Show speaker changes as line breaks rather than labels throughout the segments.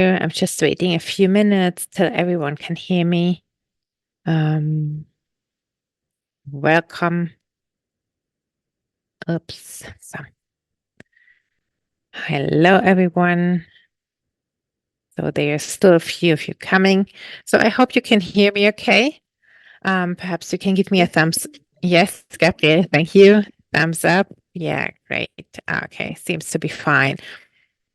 I'm just waiting a few minutes till everyone can hear me. Welcome. Oops. So, hello, everyone. So there's still a few of you coming. So I hope you can hear me okay. Perhaps you can give me a thumbs. Yes, Gabriel, thank you. Thumbs up. Yeah, great. Okay, seems to be fine.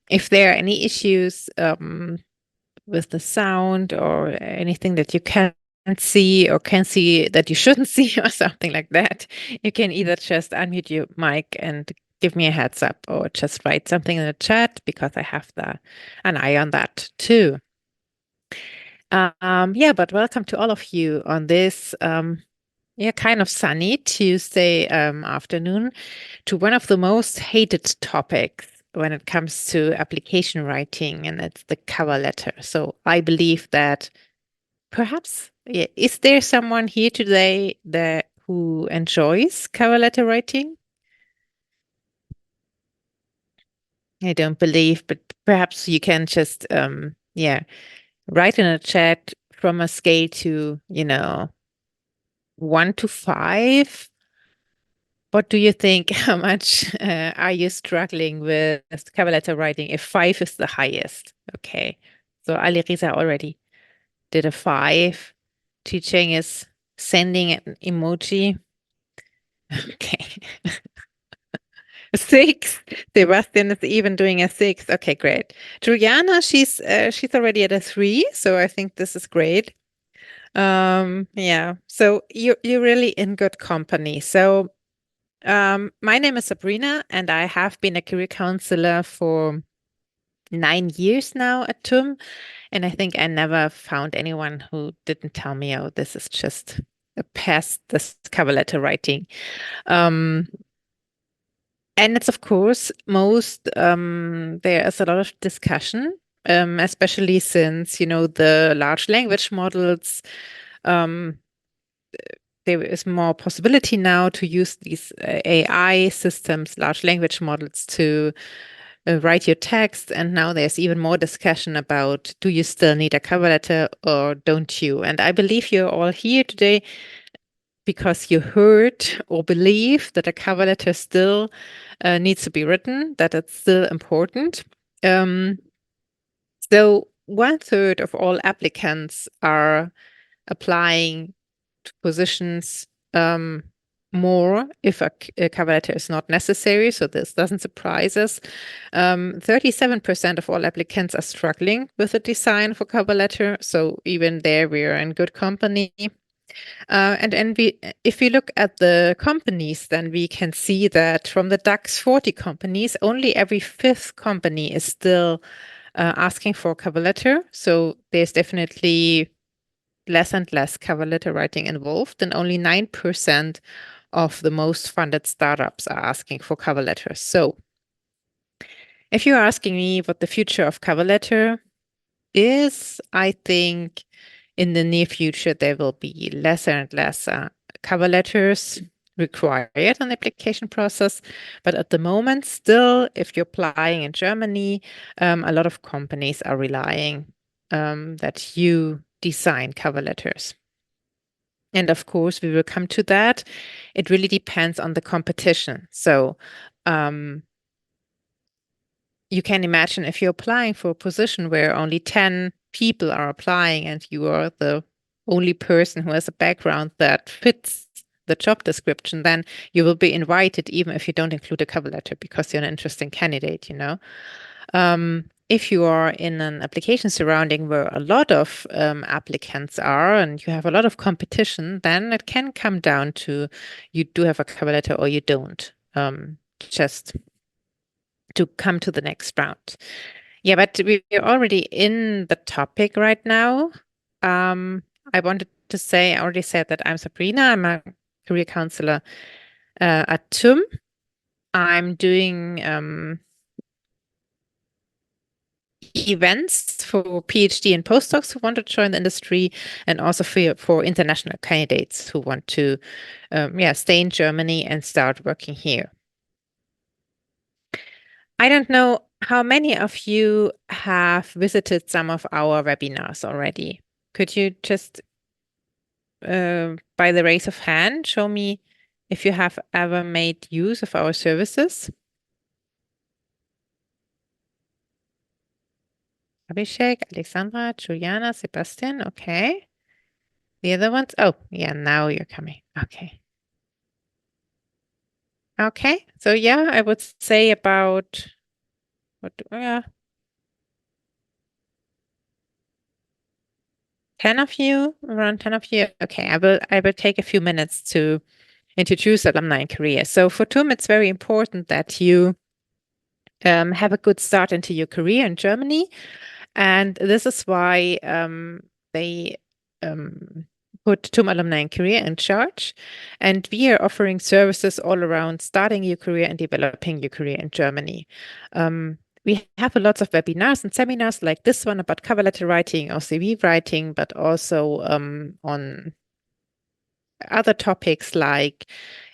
If there are any issues, with the sound or anything that you can't see or can see that you shouldn't see or something like that, you can either just unmute your mic and give me a heads up or just write something in the chat because I have an eye on that too. Yeah, but welcome to all of you on this kind of sunny Tuesday afternoon to one of the most hated topics when it comes to application writing, and it's the cover letter. So I believe that perhaps, yeah, is there someone here today that who enjoys cover letter writing? I don't believe, but perhaps you can just write in a chat from a scale to, 1 to 5. What do you think? How much are you struggling with cover letter writing if 5 is the highest? Okay. So Alireza already did a 5. Teaching is sending an emoji. Okay. 6. Sebastian is even doing a 6. Okay, great. Juliana, she's already at a 3, so I think this is great. Yeah. So you're really in good company. So my name is Sabrina, and I have been a career counselor for 9 years now at TUM. And I think I never found anyone who didn't tell me, oh, this is just a pest, this cover letter writing. And it's, of course, there is a lot of discussion, especially since, the large language models, um, there is more possibility now to use these AI systems, large language models, to write your text. And now there's even more discussion about, do you still need a cover letter or don't you? And I believe you're all here today because you heard or believe that a cover letter still needs to be written, that it's still important. So 1/3 of all applicants are applying to positions more if a cover letter is not necessary. So this doesn't surprise us. 37% of all applicants are struggling with the design for cover letter. So even there, we are in good company. If we look at the companies, then we can see that from the DAX 40 companies, only every 5th company is still asking for a cover letter. So there's definitely less and less cover letter writing involved, and only 9% of the most funded startups are asking for cover letters. So if you're asking me what the future of cover letter is, I think in the near future, there will be less and less cover letters required on the application process. But at the moment, still, if you're applying in Germany, a lot of companies are relying that you design cover letters. And of course, we will come to that. It really depends on the competition. So you can imagine if you're applying for a position where only 10 people are applying and you are the only person who has a background that fits the job description, then you will be invited even if you don't include a cover letter because you're an interesting candidate, If you are in an application surrounding where a lot of applicants are and you have a lot of competition, then it can come down to you do have a cover letter or you don't. Just to come to the next round. Yeah, but we're already in the topic right now. I wanted to say, I already said that I'm Sabrina. I'm a career counselor at TUM. I'm doing events for PhD and postdocs who want to join the industry, and also for international candidates who want to stay in Germany and start working here. I don't know how many of you have visited some of our webinars already? Could you just, by the raise of hand, show me if you have ever made use of our services? Abhishek, Alexandra, Juliana, Sebastian. Okay. The other ones? Oh, yeah, now you're coming. Okay. Okay. So yeah, I would say about yeah, 10 of you, around 10 of you. Okay, I will take a few minutes to introduce alumni in career. So for TUM, it's very important that you have a good start into your career in Germany. And this is why they put TUM Alumni in Career in charge. And we are offering services all around starting your career and developing your career in Germany. We have lots of webinars and seminars like this one about cover letter writing or CV writing, but also on other topics like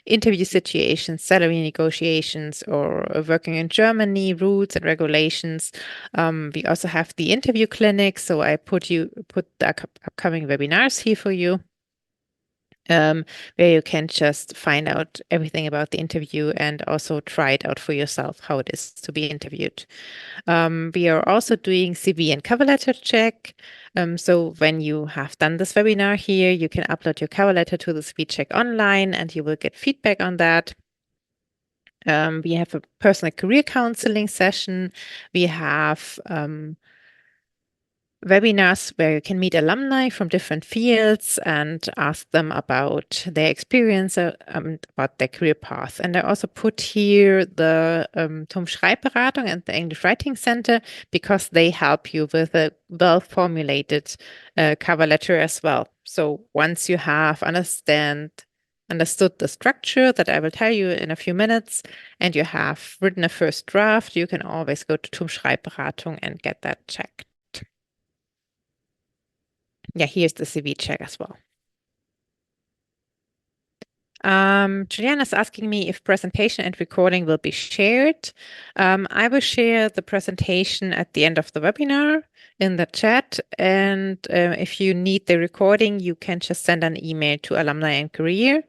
interview situations, salary negotiations, or working in Germany, rules and regulations. We also have the interview clinic, so I put the upcoming webinars here for you. Where you can just find out everything about the interview and also try it out for yourself, how it is to be interviewed. We are also doing CV and cover letter check. So when you have done this webinar here, you can upload your cover letter to the CV check online and you will get feedback on that. We have a personal career counseling session. We have webinars where you can meet alumni from different fields and ask them about their experience, about their career path. And I also put here the TUM Schreibberatung and the English Writing Center because they help you with a well-formulated cover letter as well. So once you have understood the structure that I will tell you in a few minutes, and you have written a first draft, you can always go to TUM Schreibberatung and get that checked. Yeah, here's the CV check as well. Juliana's asking me if presentation and recording will be shared. I will share the presentation at the end of the webinar in the chat. And if you need the recording, you can just send an email to Alumni and Career.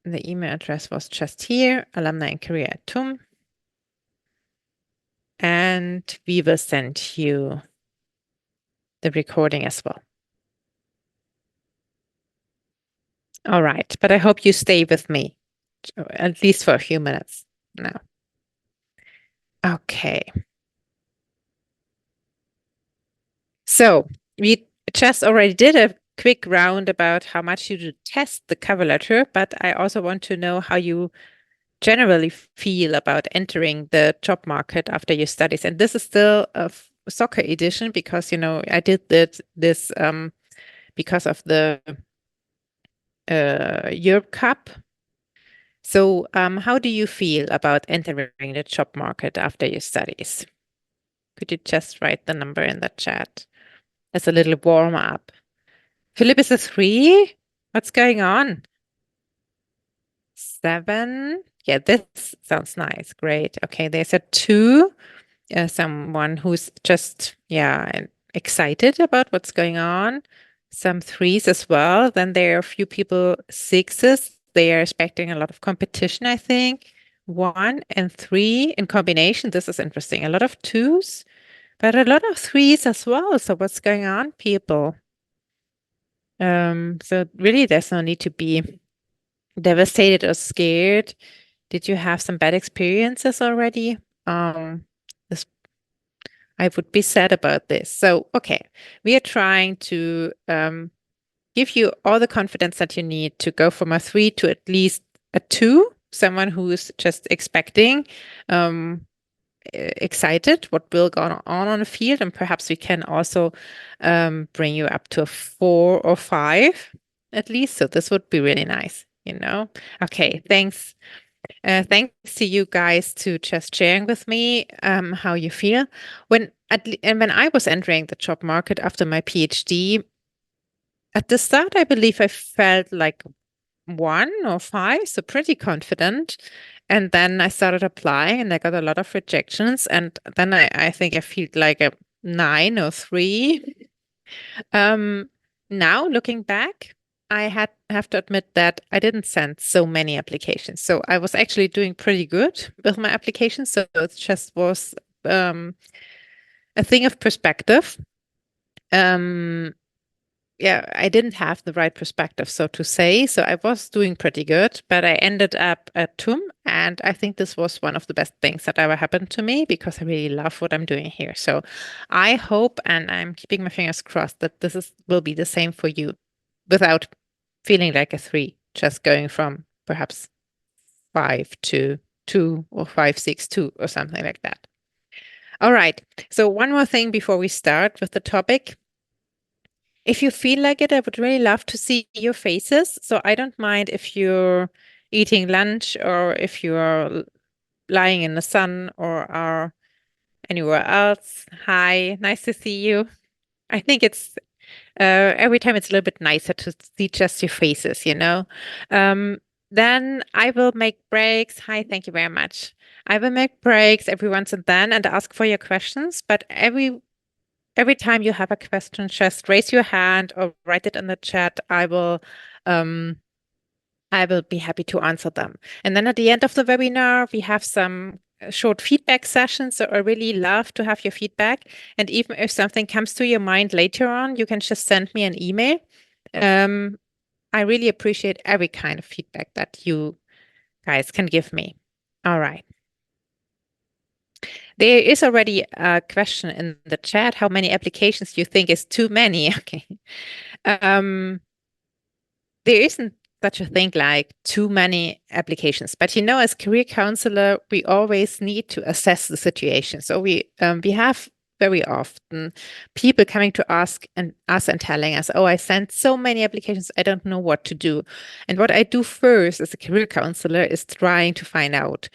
The email address was just here, alumni and career at TUM. And we will send you the recording as well. All right, but I hope you stay with me, at least for a few minutes now. Okay. So we just already did a quick round about how much you should test the cover letter, but I also want to know how you generally feel about entering the job market after your studies. And this is still a soccer edition because, I did this because of the Europe Cup. So how do you feel about entering the job market after your studies? Could you just write the number in the chat as a little warm up? Philip is a 3? What's going on? 7? Yeah, this sounds nice. Great. Okay, there's a 2. Someone who's just, excited about what's going on. Some 3s as well. Then there are a few people 6s. They are expecting a lot of competition, I think. 1 and 3 in combination. This is interesting. A lot of 2s, but a lot of 3s as well. So what's going on, people? So really, there's no need to be devastated or scared. Did you have some bad experiences already? This, I would be sad about this. So, okay, we are trying to give you all the confidence that you need to go from a 3 to at least a 2, someone who is just expecting, excited what will go on the field, and perhaps we can also bring you up to a 4 or 5 at least. So this would be really nice, Okay, thanks. Thanks to you guys to just sharing with me how you feel. When I was entering the job market after my PhD, at the start, I believe I felt like 1 or 5, so pretty confident. And then I started applying and I got a lot of rejections. And then I think I feel like a 9 or 3. Now looking back, have to admit that I didn't send so many applications. So I was actually doing pretty good with my applications. So it just was a thing of perspective. Yeah, I didn't have the right perspective, so to say. So I was doing pretty good, but I ended up at TUM, and I think this was one of the best things that ever happened to me because I really love what I'm doing here. So I hope, and I'm keeping my fingers crossed, that will be the same for you without feeling like a 3, just going from perhaps 5 to 2 or 5, 6, 2 or something like that. All right. So one more thing before we start with the topic. If you feel like it, I would really love to see your faces. So I don't mind if you're eating lunch or if you're lying in the sun or are anywhere else. Hi, nice to see you. I think it's every time it's a little bit nicer to see just your faces, you know. Um, then I will make breaks. Hi, thank you very much. I will make breaks every once and then and ask for your questions, but every time you have a question, just raise your hand or write it in the chat. Um, I will be happy to answer them. And then at the end of the webinar, we have some short feedback sessions. So I really love to have your feedback. And even if something comes to your mind later on, you can just send me an email. I really appreciate every kind of feedback that you guys can give me. All right. There is already a question in the chat. How many applications do you think is too many? Okay. There isn't such a thing like too many applications, but you know, as career counselor, we always need to assess the situation. So we have very often people coming to ask and us and telling us, "Oh, I sent so many applications, I don't know what to do." And what I do first as a career counselor is trying to find out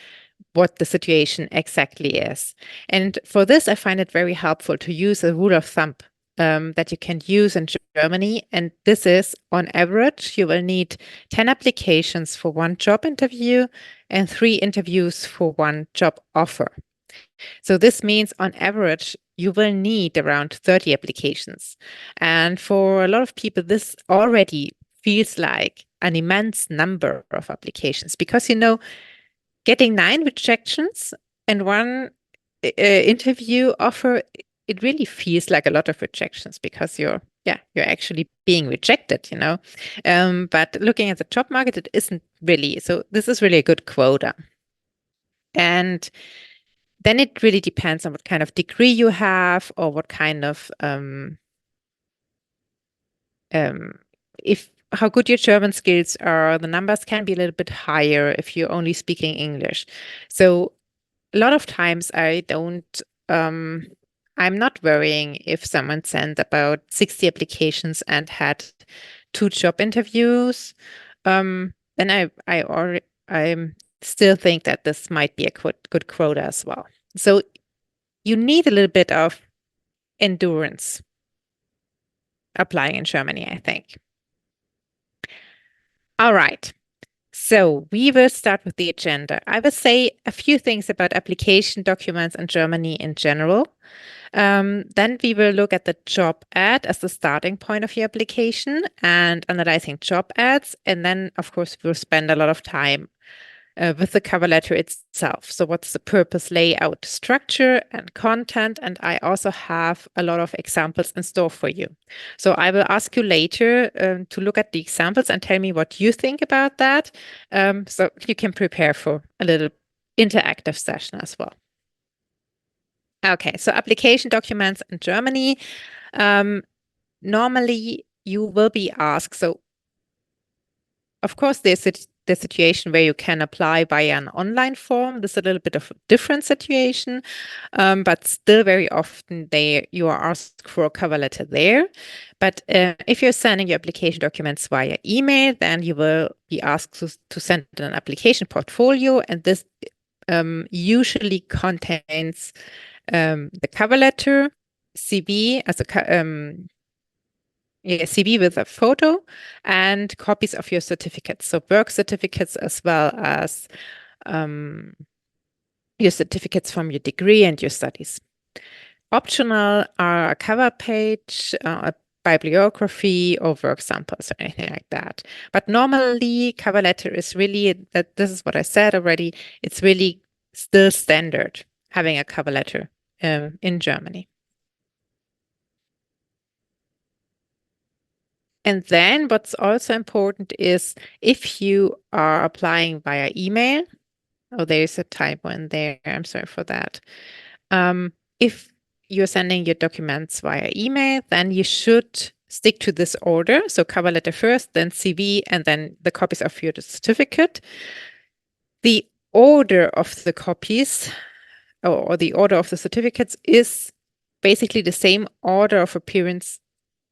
what the situation exactly is. And for this, I find it very helpful to use a rule of thumb that you can use in Germany. And this is, on average, you will need 10 applications for one job interview and 3 interviews for one job offer. So this means, on average, you will need around 30 applications. And for a lot of people, this already feels like an immense number of applications because, you know, getting 9 rejections and 1 interview offer, it really feels like a lot of rejections because you're actually being rejected, you know. But looking at the job market, it isn't really. So this is really a good quota. And then it really depends on what kind of degree you have or what kind of if how good your German skills are. The numbers can be a little bit higher if you're only speaking English. So a lot of times I'm not worrying if someone sent about 60 applications and had 2 job interviews. Then I still think that this might be a good quota as well. So you need a little bit of endurance applying in Germany, I think. All right. So we will start with the agenda. I will say a few things about application documents in Germany in general. Then we will look at the job ad as the starting point of your application and analyzing job ads. And then, of course, we'll spend a lot of time with the cover letter itself. So what's the purpose, layout, structure, and content? And I also have a lot of examples in store for you. So I will ask you later to look at the examples and tell me what you think about that. So you can prepare for a little interactive session as well. Okay, so application documents in Germany. Normally you will be asked, so of course there's the situation where you can apply via an online form. This is a little bit of a different situation, but still very often you are asked for a cover letter there. But if you're sending your application documents via email, then you will be asked to send an application portfolio, and this usually contains the cover letter, CV as a CV with a photo, and copies of your certificates, so work certificates as well as your certificates from your degree and your studies. Optional are a cover page, a bibliography, or work samples or anything like that. But normally, cover letter is really, that this is what I said already, it's really still standard having a cover letter in Germany. And then what's also important is if you are applying via email, oh, there's a typo in there. I'm sorry for that. If you're sending your documents via email, then you should stick to this order. So cover letter first, then CV, and then the copies of your certificate. The order of the copies or the order of the certificates is basically the same order of appearance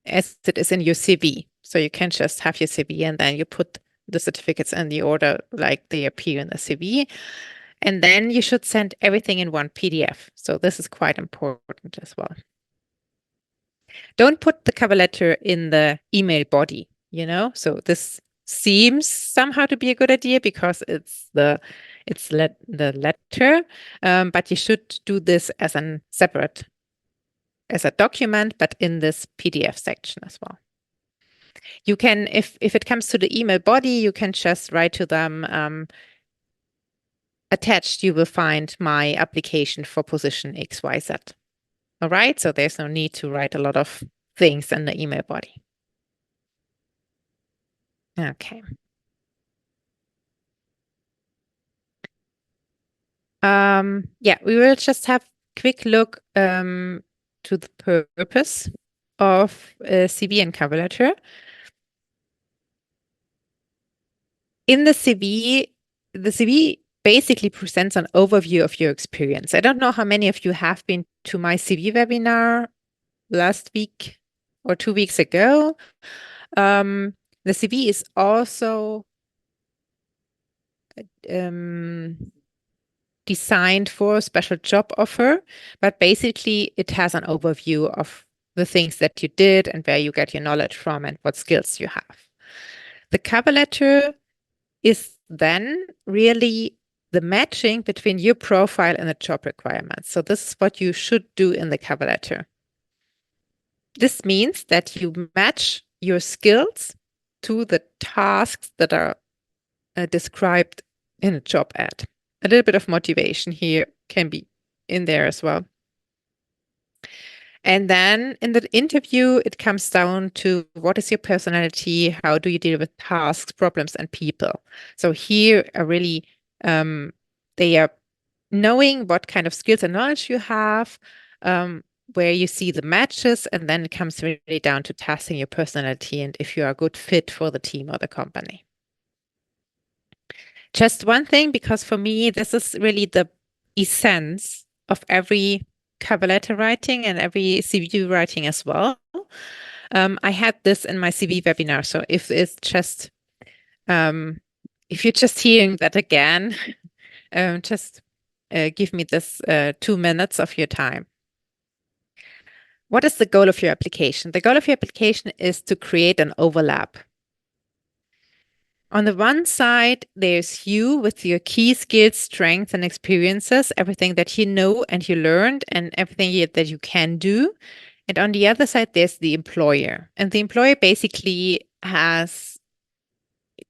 as it is in your CV. So you can just have your CV and then you put the certificates in the order like they appear in the CV. And then you should send everything in one PDF. So this is quite important as well. Don't put the cover letter in the email body, So this seems somehow to be a good idea because it's the letter, but you should do this as a document, but in this PDF section as well. You can, if it comes to the email body, you can just write to them, attached, you will find my application for position XYZ. All right, so there's no need to write a lot of things in the email body. Okay. Yeah, we will just have a quick look to the purpose of CV and cover letter. In the CV basically presents an overview of your experience. I don't know how many of you have been to my CV webinar last week or 2 weeks ago. The CV is also designed for a special job offer, but basically it has an overview of the things that you did and where you get your knowledge from and what skills you have. The cover letter is then really the matching between your profile and the job requirements. So this is what you should do in the cover letter. This means that you match your skills to the tasks that are described in a job ad. A little bit of motivation here can be in there as well. And then in the interview, it comes down to what is your personality? How do you deal with tasks, problems, and people? So here are really, they are knowing what kind of skills and knowledge you have, where you see the matches, and then it comes really down to testing your personality and if you are a good fit for the team or the company. Just one thing, because for me, this is really the essence of every cover letter writing and every CV writing as well. I had this in my CV webinar. So if you're just hearing that again, just give me this 2 minutes of your time. What is the goal of your application? The goal of your application is to create an overlap. On the one side, there's you with your key skills, strengths, and experiences, everything that you know and you learned, and everything that you can do. And on the other side, there's the employer. And the employer basically has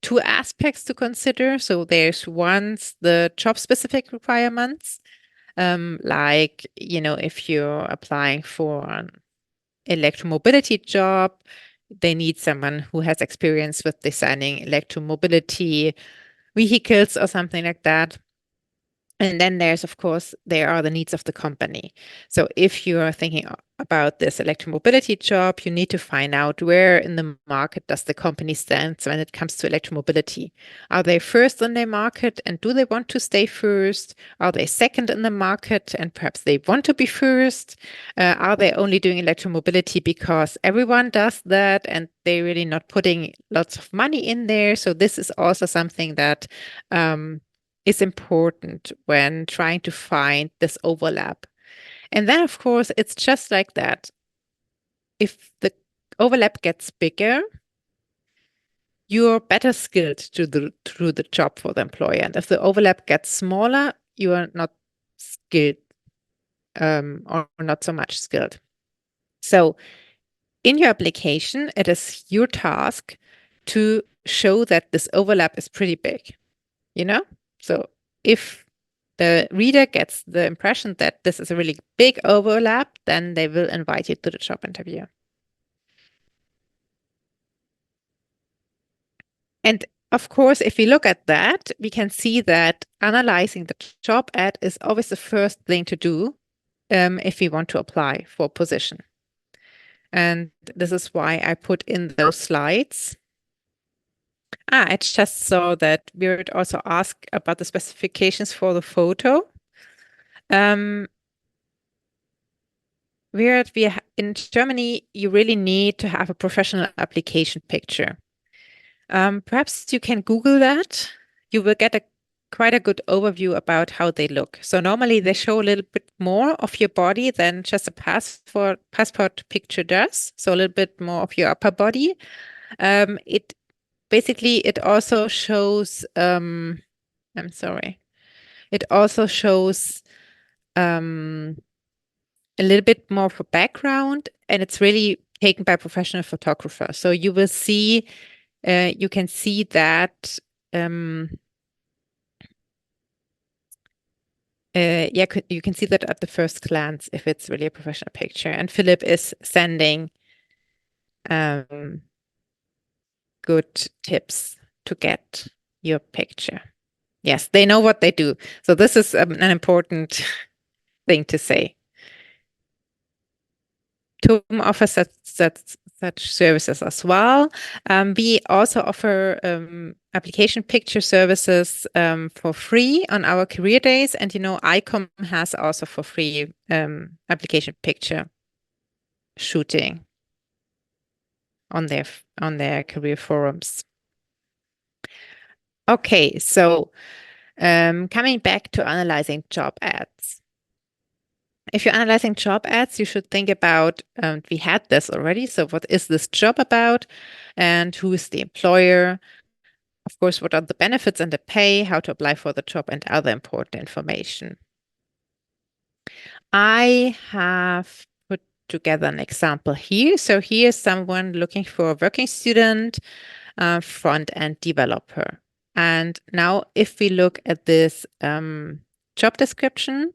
2 aspects to consider. So there's once the job-specific requirements, like, if you're applying for an electromobility job, they need someone who has experience with designing electromobility vehicles or something like that. And then there are the needs of the company. So if you are thinking about this electromobility job, you need to find out where in the market does the company stand when it comes to electromobility. Are they first in their market and do they want to stay first? Are they second in the market and perhaps they want to be first? Are they only doing electromobility because everyone does that and they're really not putting lots of money in there? So this is also something that is important when trying to find this overlap. And then, of course, it's just like that. If the overlap gets bigger, you're better skilled to do the job for the employer. And if the overlap gets smaller, you are not skilled or not so much skilled. So in your application, it is your task to show that this overlap is pretty big, you know? So if the reader gets the impression that this is a really big overlap, then they will invite you to the job interview. And of course, if we look at that, we can see that analyzing the job ad is always the first thing to do if we want to apply for a position. And this is why I put in those slides. I just saw that Virat also asked about the specifications for the photo. Virat, in Germany, you really need to have a professional application picture. Perhaps you can Google that. You will get quite a good overview about how they look. So normally they show a little bit more of your body than just a passport picture does. So a little bit more of your upper body. It also shows, I'm sorry. It also shows a little bit more of a background, and it's really taken by a professional photographer. So you will see, you can see that, you can see that at the first glance if it's really a professional picture. And Philip is sending good tips to get your picture. Yes, they know what they do. So this is an important thing to say. TUM offers such services as well. We also offer application picture services for free on our career days. And ICOM has also for free application picture shooting on their career forums. Okay, so coming back to analyzing job ads. If you're analyzing job ads, you should think about, we had this already, so what is this job about and who is the employer? Of course, what are the benefits and the pay, how to apply for the job, and other important information. I have put together an example here. So here's someone looking for a working student, front-end developer. And now if we look at this job description,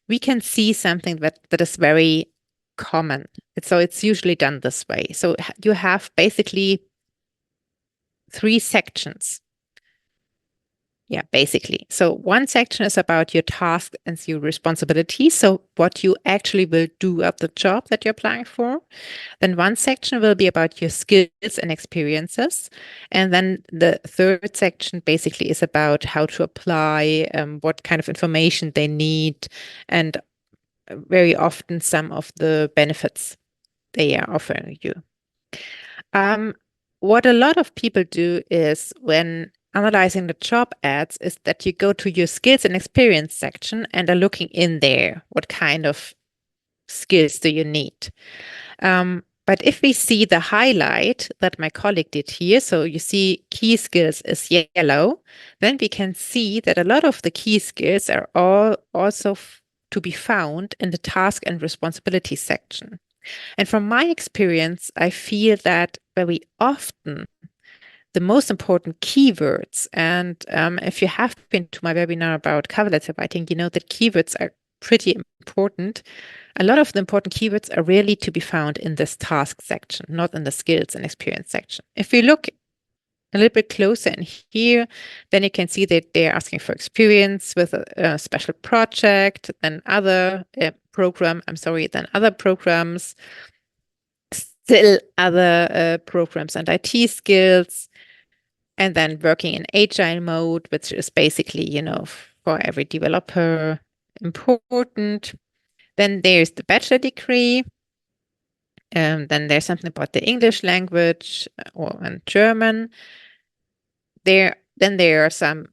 we can see something that is very common. So it's usually done this way. So you have basically 3 sections. Yeah, basically. So one section is about your task and your responsibilities. So what you actually will do at the job that you're applying for. Then one section will be about your skills and experiences. And then the third section basically is about how to apply, what kind of information they need, and very often some of the benefits they are offering you. What a lot of people do is when analyzing the job ads is that you go to your skills and experience section and are looking in there. What kind of skills do you need? But if we see the highlight that my colleague did here, so you see key skills is yellow, then we can see that a lot of the key skills are all also to be found in the task and responsibility section. And from my experience, I feel that very often the most important keywords, and if you have been to my webinar about cover letter writing, you know that keywords are pretty important. A lot of the important keywords are really to be found in this task section, not in the skills and experience section. If we look a little bit closer in here, then you can see that they're asking for experience with a special project, then other then other programs, still other programs and IT skills, and then working in agile mode, which is basically, for every developer important. Then there's the bachelor degree. Then there's something about the English language and German. Then there are some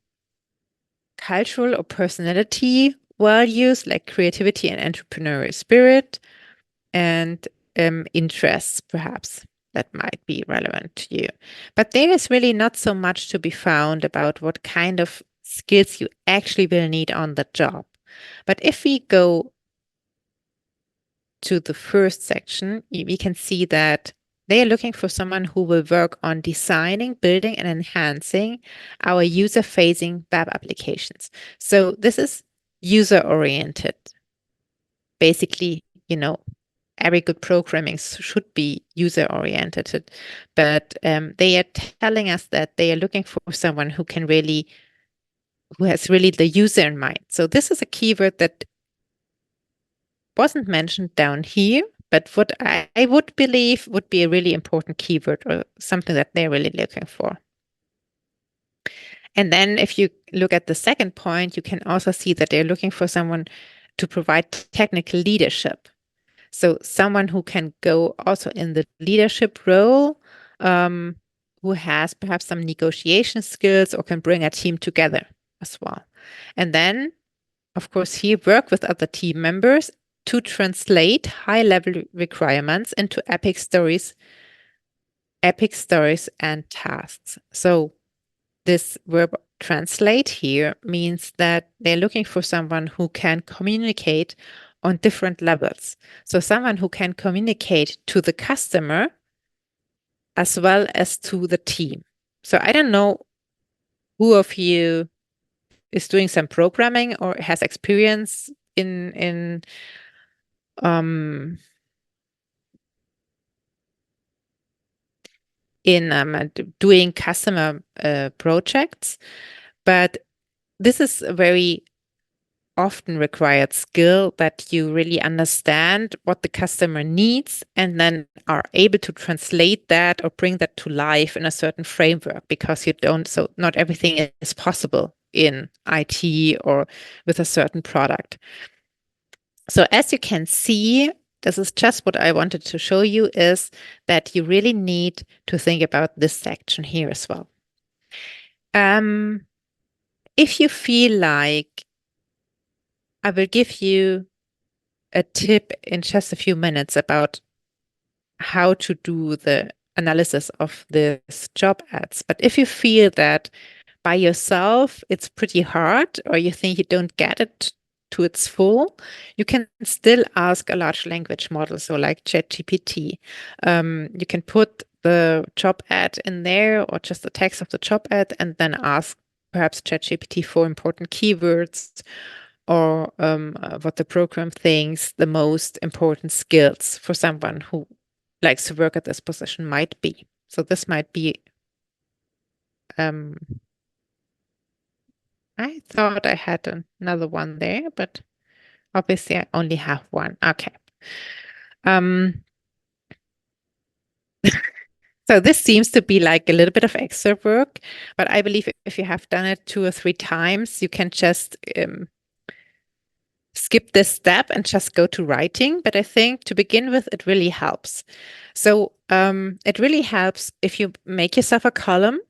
cultural or personality values like creativity and entrepreneurial spirit and interests, perhaps. that might be relevant to you. But there is really not so much to be found about what kind of skills you actually will need on the job. But if we go to the first section, we can see that they are looking for someone who will work on designing, building, and enhancing our user-facing web applications. So this is user-oriented. Basically, every good programming should be user-oriented, but they are telling us that they are looking for someone who has really the user in mind. So this is a keyword that wasn't mentioned down here, but what I would believe would be a really important keyword or something that they're really looking for. And then if you look at the second point, you can also see that they're looking for someone to provide technical leadership. So someone who can go also in the leadership role, who has perhaps some negotiation skills or can bring a team together as well. And then, of course, here work with other team members to translate high-level requirements into epic stories and tasks. So this verb translate here means that they're looking for someone who can communicate on different levels. So someone who can communicate to the customer as well as to the team. So I don't know who of you is doing some programming or has experience in doing customer projects, but this is a very often required skill that you really understand what the customer needs and then are able to translate that or bring that to life in a certain framework, because so not everything is possible in IT or with a certain product. So as you can see, this is just what I wanted to show you, is that you really need to think about this section here as well. If you feel like I will give you a tip in just a few minutes about how to do the analysis of this job ads, but if you feel that by yourself it's pretty hard, or you think you don't get it to its full, you can still ask a large language model, so like ChatGPT. You can put the job ad in there or just the text of the job ad and then ask perhaps ChatGPT for important keywords or what the program thinks the most important skills for someone who likes to work at this position might be. So this might be I thought I had another one there, but obviously I only have one. Okay. So this seems to be like a little bit of extra work, but I believe if you have done it 2 or 3 times, you can just skip this step and just go to writing. But I think to begin with, it really helps. So it really helps if you make yourself a column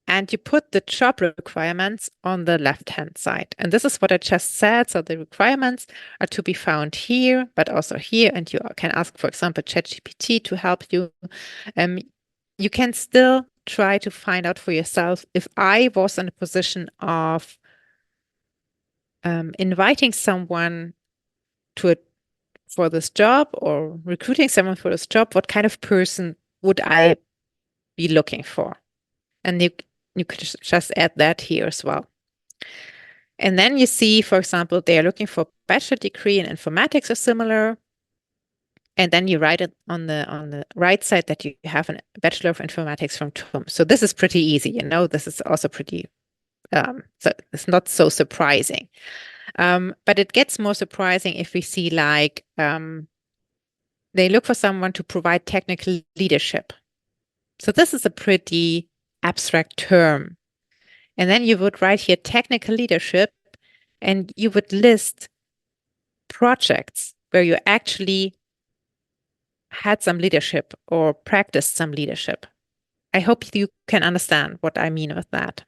and you put the job requirements on the left-hand side. And this is what I just said. So the requirements are to be found here, but also here. And you can ask, for example, ChatGPT to help you. You can still try to find out for yourself. If I was in a position of inviting someone for this job or recruiting someone for this job, what kind of person would I be looking for? And you could just add that here as well. And then you see, for example, they are looking for bachelor degree in informatics or similar. And then you write it on the right side that you have a Bachelor of Informatics from TUM. So this is pretty easy, this is also pretty so it's not so surprising. But it gets more surprising if we see like they look for someone to provide technical leadership. So this is a pretty abstract term. And then you would write here technical leadership, and you would list projects where you actually had some leadership or practiced some leadership. I hope you can understand what I mean with that.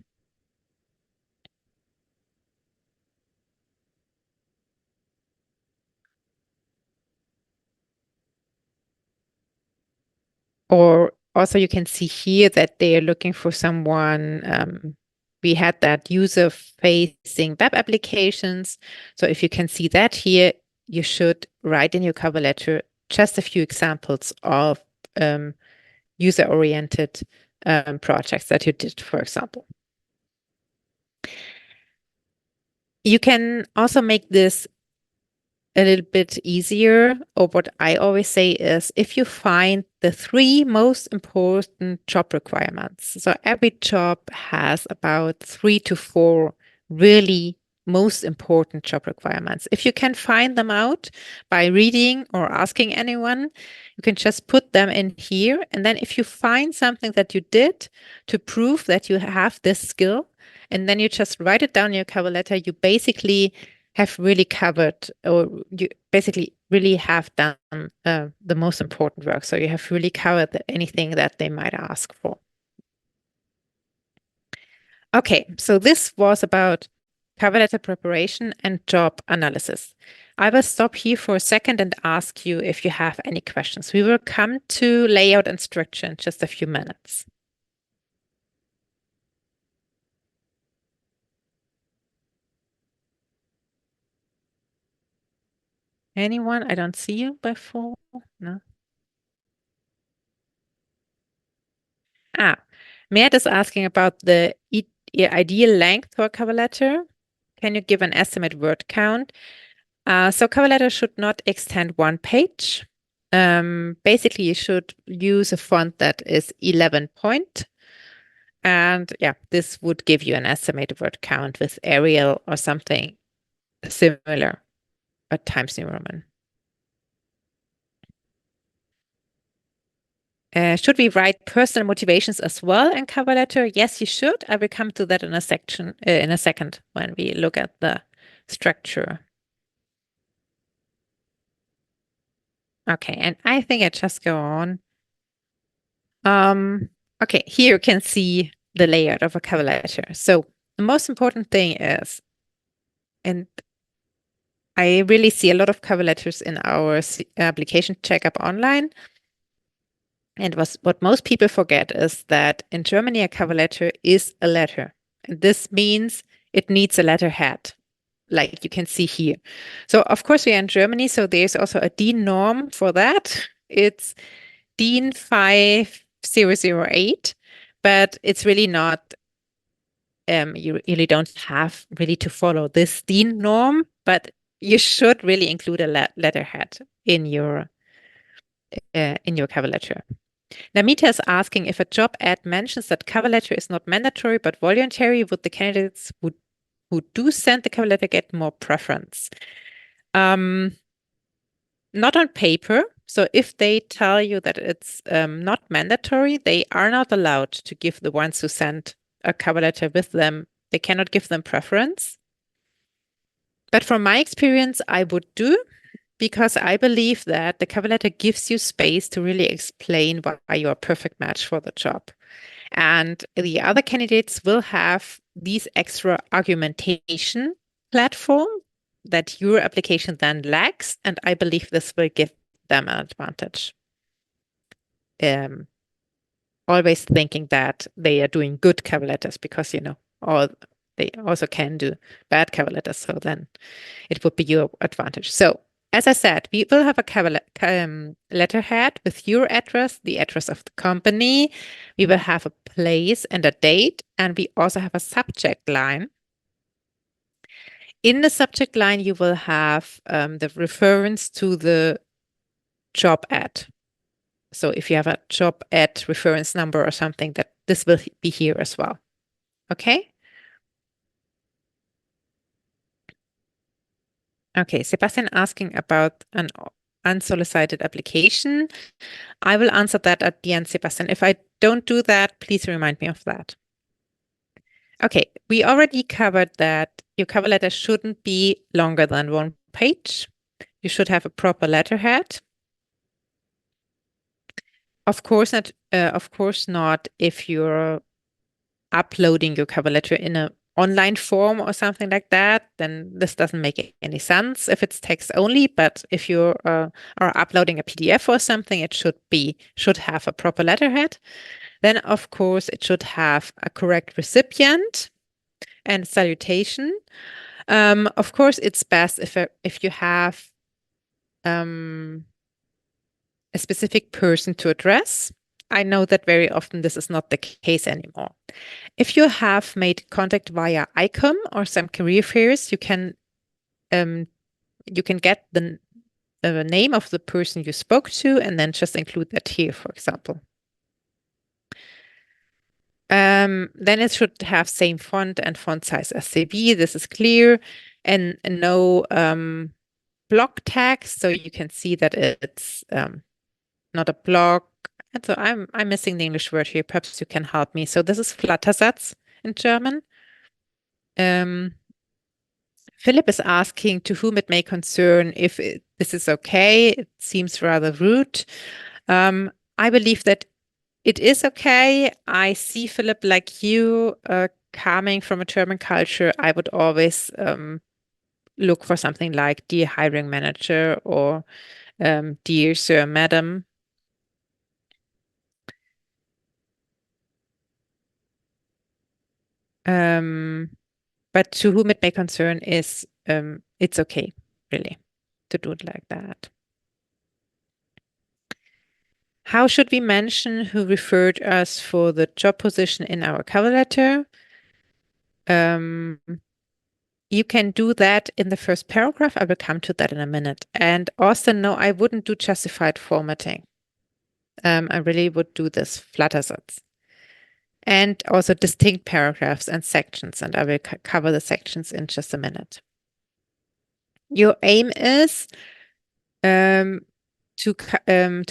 Or also you can see here that they are looking for someone. We had that user-facing web applications. So if you can see that here, you should write in your cover letter just a few examples of user-oriented projects that you did, for example. You can also make this a little bit easier, or what I always say is if you find the 3 most important job requirements. So every job has about 3 to 4 really most important job requirements. If you can find them out by reading or asking anyone, you can just put them in here. And then if you find something that you did to prove that you have this skill, and then you just write it down in your cover letter, you basically have really covered, or you basically really have done the most important work. So you have really covered anything that they might ask for. Okay, so this was about cover letter preparation and job analysis. I will stop here for a second and ask you if you have any questions. We will come to layout and structure in just a few minutes. Anyone? I don't see you before. No. Mert is asking about the ideal length for a cover letter. Can you give an estimate word count? So cover letter should not extend 1 page. Basically, you should use a font that is 11 point. And yeah, this would give you an estimated word count with Arial or something similar, a Times New Roman. Should we write personal motivations as well in cover letter? Yes, you should. I will come to that in a section in a second when we look at the structure. Okay, and I think I just go on. Okay, here you can see the layout of a cover letter. So the most important thing is, and I really see a lot of cover letters in our application checkup online. And what most people forget is that in Germany, a cover letter is a letter. And this means it needs a letterhead, like you can see here. So of course we are in Germany, so there's also a DIN norm for that. It's DIN 5008, but it's really not, you really don't have really to follow this DIN norm, but you should really include a letterhead in your cover letter. Namita is asking if a job ad mentions that cover letter is not mandatory but voluntary, would the candidates who do send the cover letter get more preference? Not on paper. So if they tell you that it's not mandatory, they are not allowed to give the ones who send a cover letter with them, they cannot give them preference. But from my experience, I would do, because I believe that the cover letter gives you space to really explain why you're a perfect match for the job. And the other candidates will have these extra argumentation platform that your application then lacks. And I believe this will give them an advantage. Always thinking that they are doing good cover letters because, they also can do bad cover letters. So then it would be your advantage. So as I said, we will have a cover letterhead with your address, the address of the company. We will have a place and a date, and we also have a subject line. In the subject line, you will have the reference to the job ad. So if you have a job ad reference number or something, that this will be here as well. Okay? Okay, Sebastian asking about an unsolicited application. I will answer that at the end, Sebastian. If I don't do that, please remind me of that. Okay, we already covered that your cover letter shouldn't be longer than 1 page. You should have a proper letterhead. Of course not if you're uploading your cover letter in a online form or something like that, then this doesn't make any sense if it's text only. But if you are uploading a PDF or something, it should have a proper letterhead. Then, of course, it should have a correct recipient and salutation. Of course, it's best if you have a specific person to address. I know that very often this is not the case anymore. If you have made contact via ICOM or some career fairs, you can get the name of the person you spoke to and then just include that here, for example. Then it should have same font and font size as CV. This is clear, and no block tags, so you can see that it's not a block. And so I'm missing the English word here. Perhaps you can help me. So this is Flattersatz in German. Philip is asking to whom it may concern if this is okay. It seems rather rude. I believe that it is okay. I see Philip like you, coming from a German culture. I would always look for something like dear hiring manager or dear sir, madam. But to whom it may concern is it's okay, really, to do it like that. How should we mention who referred us for the job position in our cover letter? You can do that in the first paragraph. I will come to that in a minute. And also, no, I wouldn't do justified formatting. I really would do this Flattersatz. And also distinct paragraphs and sections, and I will cover the sections in just a minute. Your aim is to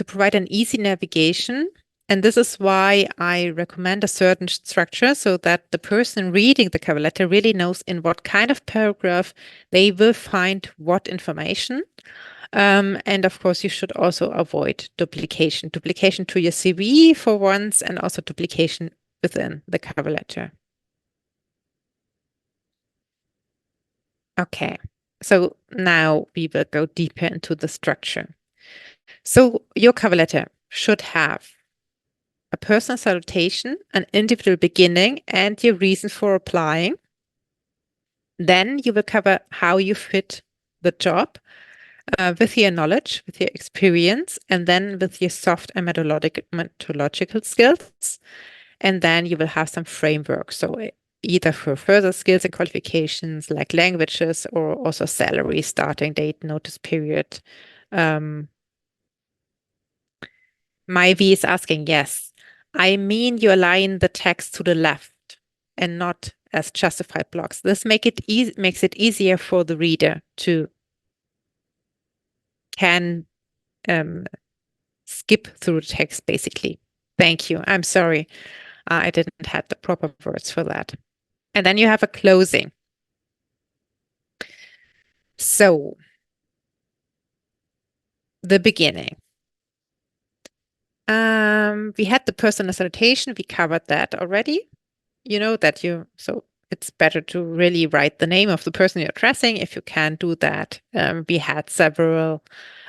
provide an easy navigation, and this is why I recommend a certain structure so that the person reading the cover letter really knows in what kind of paragraph they will find what information. And of course, you should also avoid duplication to your CV for once, and also duplication within the cover letter. Okay, so now we will go deeper into the structure. So your cover letter should have a personal salutation, an individual beginning, and your reason for applying. Then you will cover how you fit the job with your knowledge, with your experience, and then with your soft and methodological skills. And then you will have some framework. So either for further skills and qualifications like languages or also salary, starting date, notice period. Myvi is asking, yes. I mean, you align the text to the left and not as justified blocks. This makes it easier for the reader to can skip through the text, basically. Thank you. I'm sorry. I didn't have the proper words for that. And then you have a closing. So the beginning. We had the personal salutation. We covered that already. You know that so it's better to really write the name of the person you're addressing if you can do that. We had several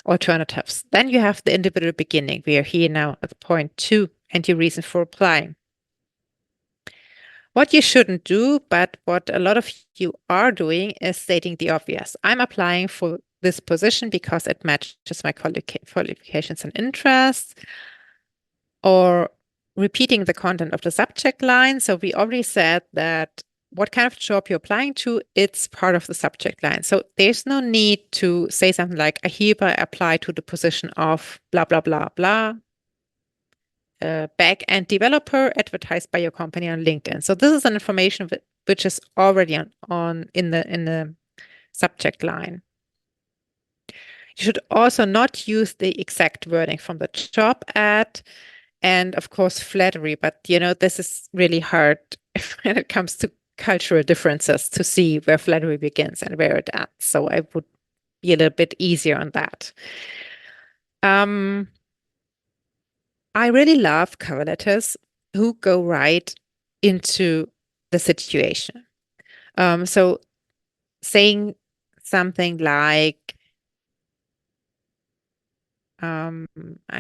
alternatives. Then you have the individual beginning. We are here now at point 2 and your reason for applying. What you shouldn't do, but what a lot of you are doing, is stating the obvious. I'm applying for this position because it matches my qualifications and interests, or repeating the content of the subject line. So we already said that what kind of job you're applying to, it's part of the subject line. So there's no need to say something like, I hereby apply to the position of blah, blah, blah, blah, back-end developer advertised by your company on LinkedIn. So this is an information which is already in the subject line. You should also not use the exact wording from the job ad, and of course flattery. But this is really hard when it comes to cultural differences to see where flattery begins and where it ends. So I would be a little bit easier on that. I really love cover letters who go right into the situation. So saying something like, I'm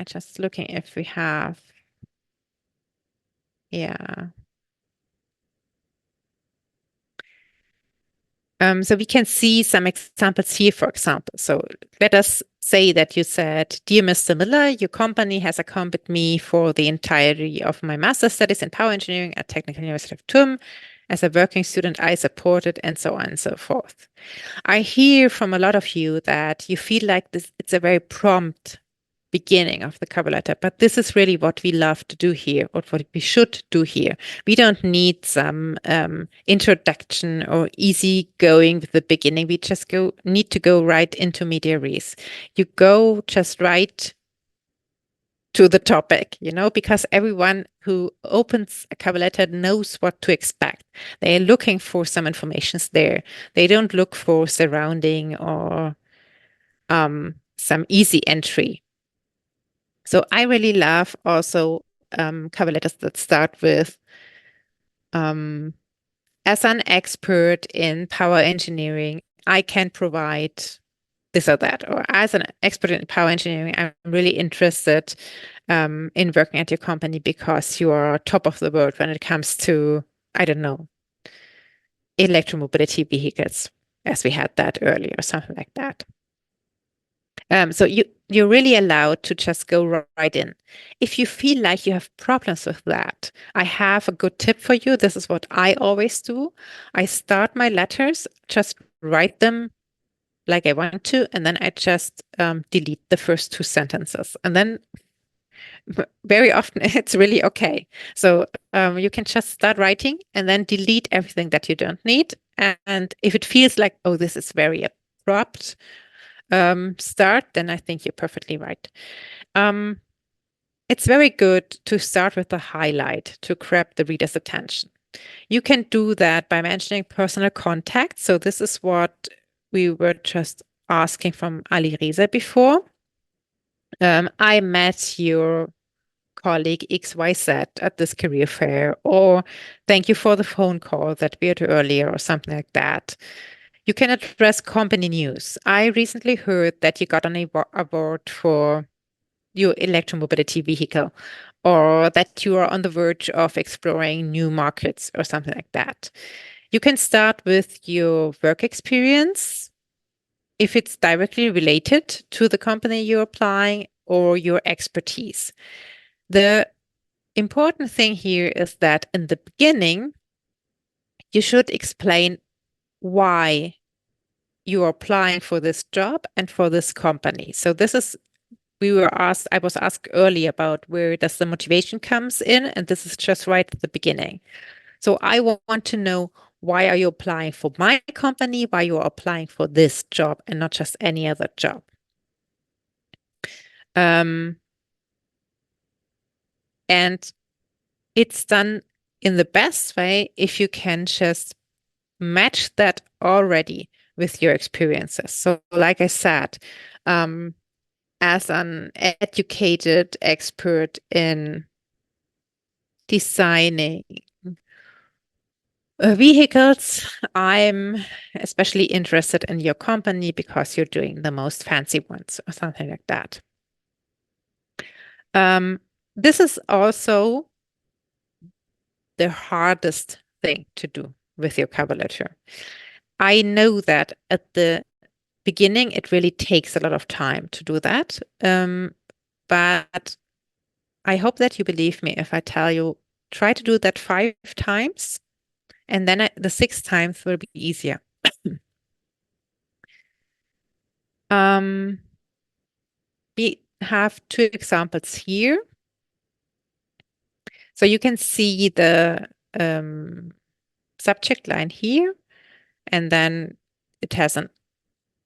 just looking if we have, yeah. So we can see some examples here, for example. So let us say that you said, Dear Mr. Miller, your company has accompanied me for the entirety of my master's studies in power engineering at Technical University of TUM. As a working student, I supported, and so on and so forth. I hear from a lot of you that you feel like this, it's a very prompt beginning of the cover letter, but this is really what we love to do here, or what we should do here. We don't need some introduction or easy going with the beginning. We just need to go right into media res. You go just right to the topic, because everyone who opens a cover letter knows what to expect. They're looking for some informations there. They don't look for surrounding or some easy entry. So I really love also cover letters that start with, as an expert in power engineering, I can provide this or that. Or as an expert in power engineering, I'm really interested in working at your company because you are top of the world when it comes to, I don't know, electromobility vehicles, as we had that earlier, or something like that. So you're really allowed to just go right in. If you feel like you have problems with that, I have a good tip for you. This is what I always do. I start my letters, just write them like I want to, and then I just delete the first two sentences. And then very often it's really okay. So you can just start writing and then delete everything that you don't need. And if it feels like, oh, this is very abrupt, start, then I think you're perfectly right. It's very good to start with a highlight to grab the reader's attention. You can do that by mentioning personal contact. So this is what we were just asking from Ali Reza before. I met your colleague XYZ at this career fair, or thank you for the phone call that we had earlier, or something like that. You can address company news. I recently heard that you got an award for your electromobility vehicle, or that you are on the verge of exploring new markets, or something like that. You can start with your work experience, if it's directly related to the company you're applying, or your expertise. The important thing here is that in the beginning, you should explain why you are applying for this job and for this company. So this is, I was asked earlier about where does the motivation comes in, and this is just right at the beginning. So I want to know, why are you applying for my company? Why you are applying for this job and not just any other job? And it's done in the best way if you can just match that already with your experiences. So like I said, as an educated expert in designing vehicles, I'm especially interested in your company because you're doing the most fancy ones, or something like that. This is also the hardest thing to do with your cover letter. I know that at the beginning, it really takes a lot of time to do that. But I hope that you believe me if I tell you, try to do that 5 times, and then the 6th time will be easier. We have 2 examples here. So you can see the subject line here, and then it has a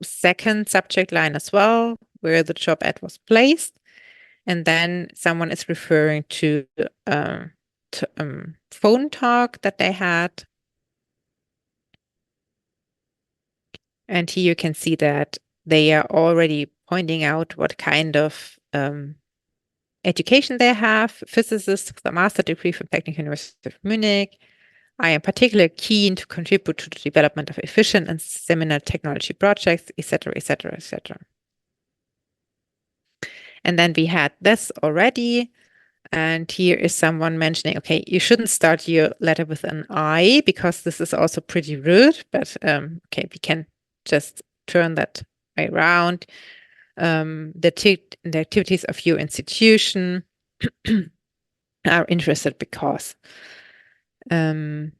second subject line as well, where the job ad was placed. And then someone is referring to phone talk that they had. And here you can see that they are already pointing out what kind of education they have. Physicists with a master degree from Technical University of Munich, I am particularly keen to contribute to the development of efficient and seminal technology projects, etc., etc., etc. And then we had this already. And here is someone mentioning, okay, you shouldn't start your letter with an I because this is also pretty rude, but okay, we can just turn that around. The activities of your institution are interested because. Okay.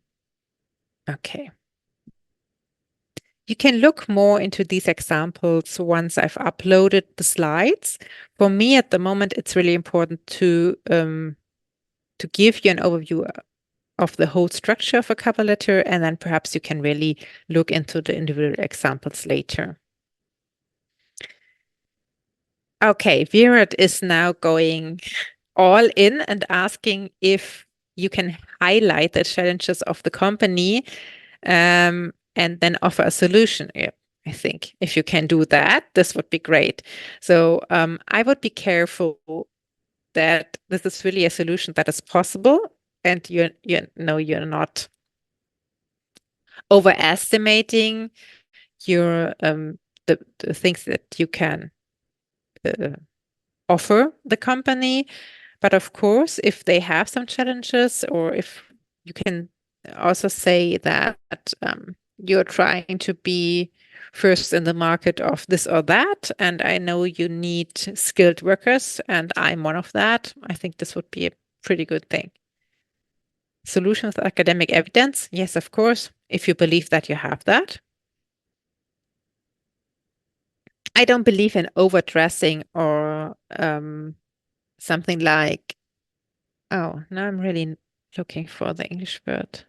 You can look more into these examples once I've uploaded the slides. For me, at the moment, it's really important to give you an overview of the whole structure of a cover letter, and then perhaps you can really look into the individual examples later. Okay, Virat is now going all in and asking if you can highlight the challenges of the company and then offer a solution. Yeah, I think if you can do that, this would be great. So I would be careful that this is really a solution that is possible, and you know you're not overestimating your the things that you can offer the company. But of course, if they have some challenges, or if you can also say that you're trying to be first in the market of this or that, and I know you need skilled workers, and I'm one of that, I think this would be a pretty good thing. Solutions with academic evidence, yes, of course, if you believe that you have that. I don't believe in overdressing or something like, oh, now I'm really looking for the English word.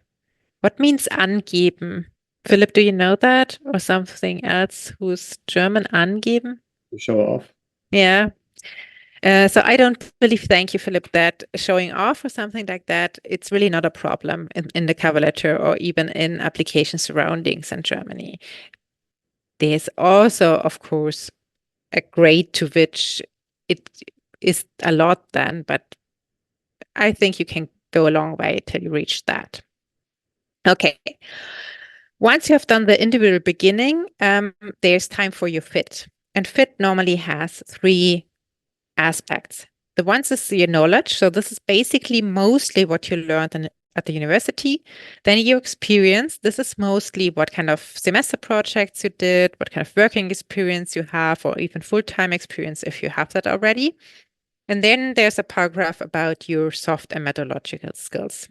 What means angeben? Philip, do you know that? Or something else who's German, angeben?
To show off.
Yeah. So I don't believe, thank you, Philip, that showing off or something like that, it's really not a problem in the cover letter or even in application surroundings in Germany. There's also, of course, a grade to which it is a lot then, but I think you can go a long way till you reach that. Okay. Once you have done the individual beginning, there's time for your fit. And fit normally has three aspects. The one is your knowledge. So this is basically mostly what you learned at the university. Then your experience. This is mostly what kind of semester projects you did, what kind of working experience you have, or even full-time experience if you have that already. And then there's a paragraph about your soft and methodological skills.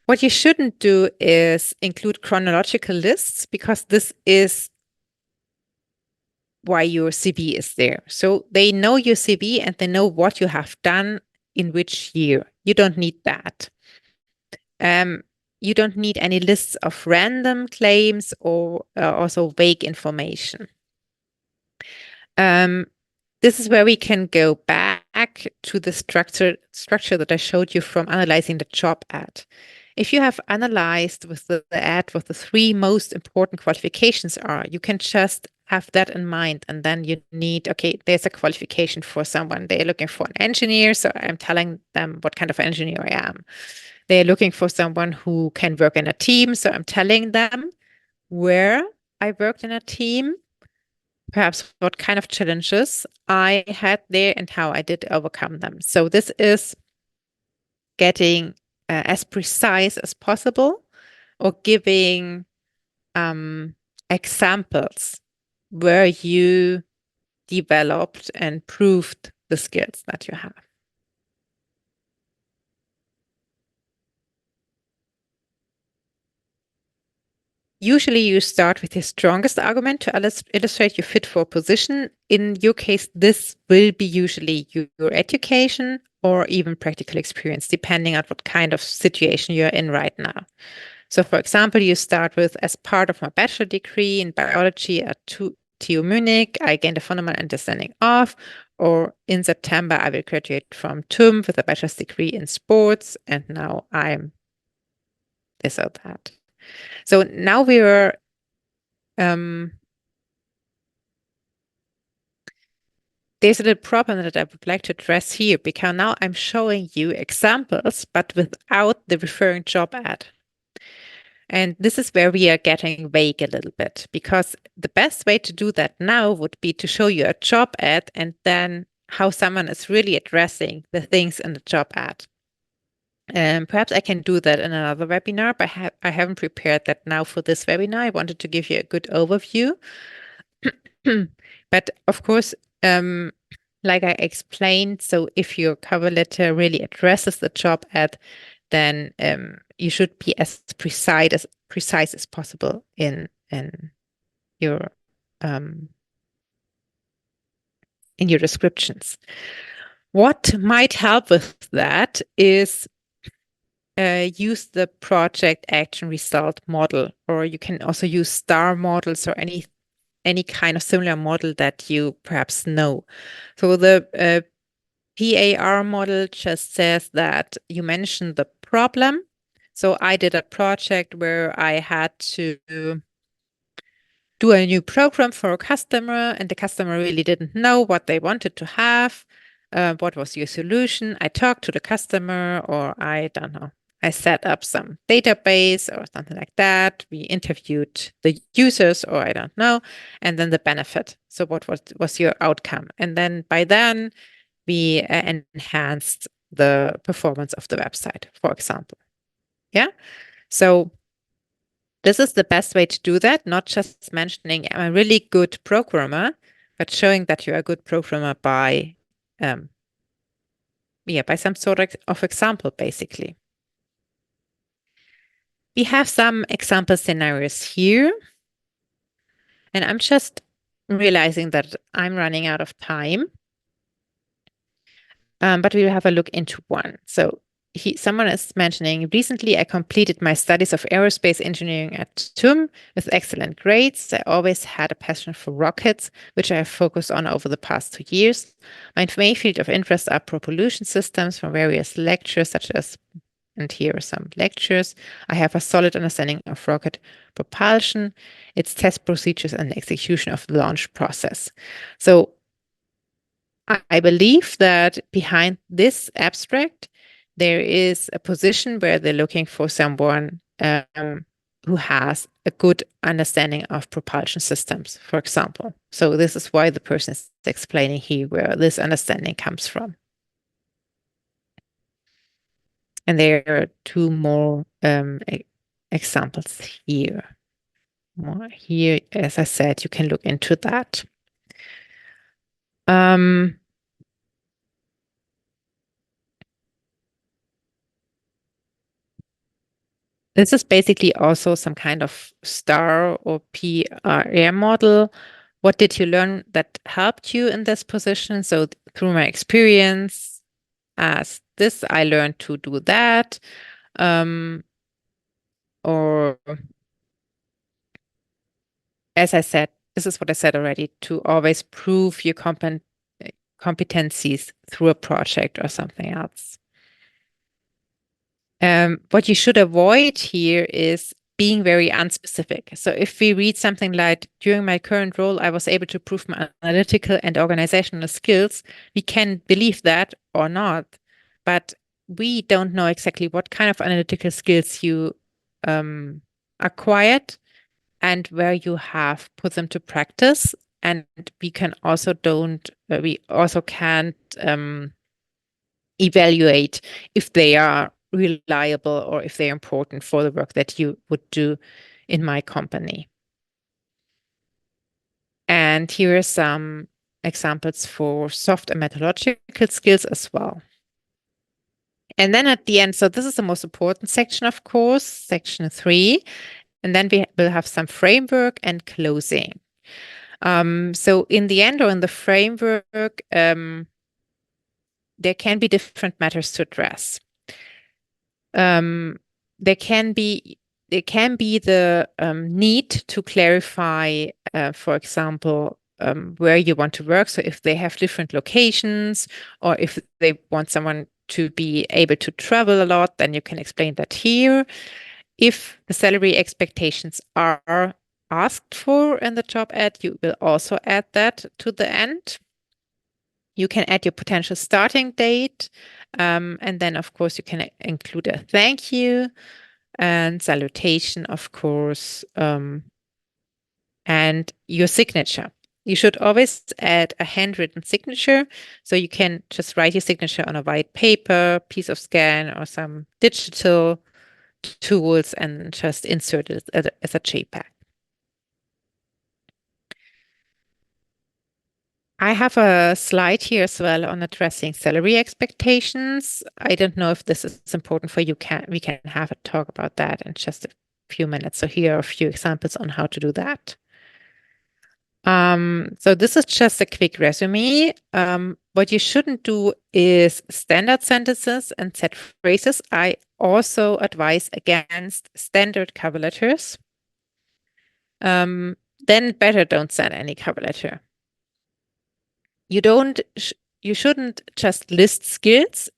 What you shouldn't do is include chronological lists, because this is why your CV is there. So they know your CV and they know what you have done in which year. You don't need that. You don't need any lists of random claims or also vague information. This is where we can go back to the structure that I showed you from analyzing the job ad. If you have analyzed with the ad what the three most important qualifications are, you can just have that in mind. And then you need, okay, there's a qualification for someone. They're looking for an engineer. So I'm telling them what kind of engineer I am. They're looking for someone who can work in a team. So I'm telling them where I worked in a team, perhaps what kind of challenges I had there and how I did overcome them. So this is getting as precise as possible, or giving examples where you developed and proved the skills that you have. Usually you start with your strongest argument to illustrate your fit for a position. In your case, this will be usually your education or even practical experience, depending on what kind of situation you're in right now. So for example, you start with, as part of my bachelor degree in biology at TU Munich, I gained a fundamental understanding of, or in September, I will graduate from TUM with a bachelor's degree in sports, and now I'm this or that. So now we're there's a little problem that I would like to address here, because now I'm showing you examples, but without the referring job ad. And this is where we are getting vague a little bit, because the best way to do that now would be to show you a job ad and then how someone is really addressing the things in the job ad. Perhaps I can do that in another webinar, but I haven't prepared that now for this webinar. I wanted to give you a good overview. But of course, like I explained, so if your cover letter really addresses the job ad, then you should be as precise as possible in your descriptions. What might help with that is use the project action result model, or you can also use STAR models or any kind of similar model that you perhaps know. So the PAR model just says that you mention the problem. So I did a project where I had to do a new program for a customer, and the customer really didn't know what they wanted to have. What was your solution? I talked to the customer, or I don't know, I set up some database or something like that. We interviewed the users, or I don't know, and then the benefit. So what was your outcome? And then by then, we enhanced the performance of the website, for example. Yeah. So this is the best way to do that, not just mentioning I'm a really good programmer, but showing that you're a good programmer by some sort of example, basically. We have some example scenarios here, and I'm just realizing that I'm running out of time. But we will have a look into one. So someone is mentioning, recently I completed my studies of aerospace engineering at TUM with excellent grades. I always had a passion for rockets, which I have focused on over the past 2 years. My main field of interest are propulsion systems from various lectures, such as, and here are some lectures. I have a solid understanding of rocket propulsion, its test procedures, and the execution of the launch process. So I believe that behind this abstract, there is a position where they're looking for someone who has a good understanding of propulsion systems, for example. So this is why the person is explaining here where this understanding comes from. And there are two more examples here. More here, as I said, you can look into that. This is basically also some kind of STAR or PRR model. What did you learn that helped you in this position? So through my experience as this, I learned to do that. Or as I said, this is what I said already, to always prove your competencies through a project or something else. What you should avoid here is being very unspecific. So if we read something like, during my current role, I was able to prove my analytical and organizational skills, we can believe that or not, but we don't know exactly what kind of analytical skills you acquired and where you have put them to practice. And we also can't evaluate if they are reliable or if they're important for the work that you would do in my company. And here are some examples for soft and methodological skills as well. And then at the end, so this is the most important section, of course, section 3. And then we will have some framework and closing. So in the end, or in the framework, there can be different matters to address. There can be the need to clarify, for example, where you want to work. So if they have different locations, or if they want someone to be able to travel a lot, then you can explain that here. If the salary expectations are asked for in the job ad, you will also add that to the end. You can add your potential starting date, and then, of course, you can include a thank you and salutation, of course, and your signature. You should always add a handwritten signature, so you can just write your signature on a white paper, piece of scan, or some digital tools and just insert it as a JPEG. I have a slide here as well on addressing salary expectations. I don't know if this is important for you. We can have a talk about that in just a few minutes. So here are a few examples on how to do that. So this is just a quick resume. What you shouldn't do is standard sentences and set phrases. I also advise against standard cover letters. Then better don't send any cover letter. You shouldn't just list skills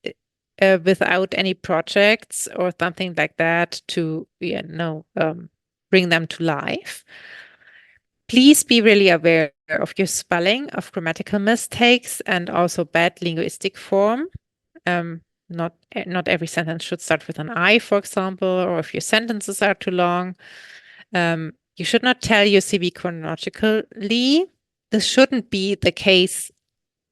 without any projects or something like that to bring them to life. Please be really aware of your spelling, of grammatical mistakes, and also bad linguistic form. Not every sentence should start with an I, for example, or if your sentences are too long. You should not tell your CV chronologically. This shouldn't be the case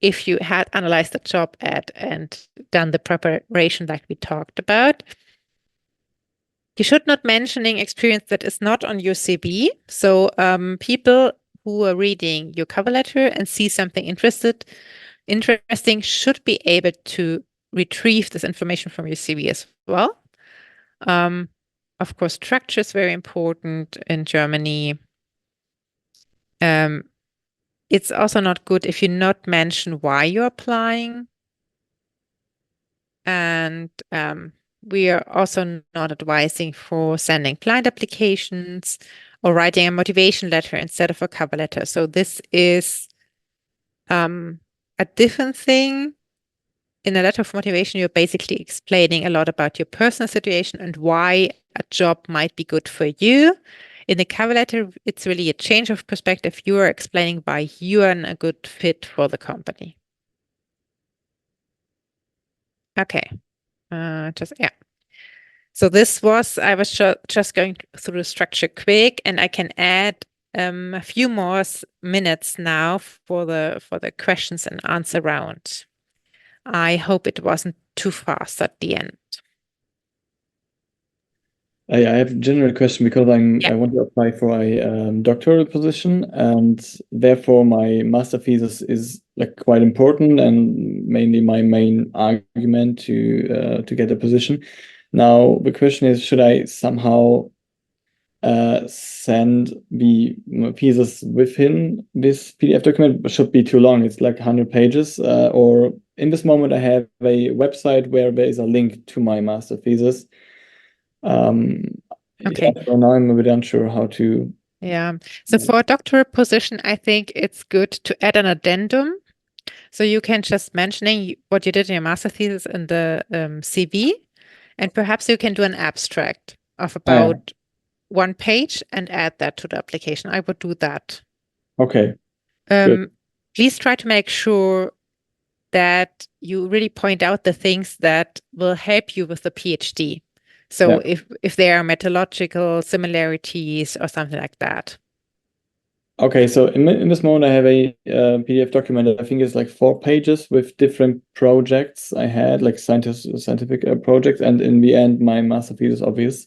if you had analyzed the job ad and done the preparation like we talked about. You should not mentioning experience that is not on your CV. So people who are reading your cover letter and see something interesting should be able to retrieve this information from your CV as well. Of course, structure is very important in Germany. It's also not good if you not mention why you're applying. And we are also not advising for sending blind applications or writing a motivation letter instead of a cover letter. So this is a different thing. In a letter of motivation, you're basically explaining a lot about your personal situation and why a job might be good for you. In the cover letter, it's really a change of perspective. You are explaining why you are a good fit for the company. Okay. Yeah. So I was just going through the structure quick, and I can add a few more minutes now for the questions and answer round. I hope it wasn't too fast at the end.
I have a general question because I want to apply for a doctoral position, and therefore my master thesis is like quite important and mainly my main argument to get a position. Now the question is, should I somehow send the thesis within this PDF document? It should be too long. It's like 100 pages. Or in this moment, I have a website where there is a link to my master thesis.
Okay.
So now I'm a bit unsure how to.
Yeah. So for a doctorate position, I think it's good to add an addendum. So you can just mentioning what you did in your master thesis in the CV, and perhaps you can do an abstract of about 1 page and add that to the application. I would do that.
Okay. Good.
Please try to make sure that you really point out the things that will help you with the PhD. So if there are methodological similarities or something like that.
Okay, so in this moment, I have a PDF document that I think is like 4 pages with different projects I had, like scientific projects, and in the end, my master thesis, obviously.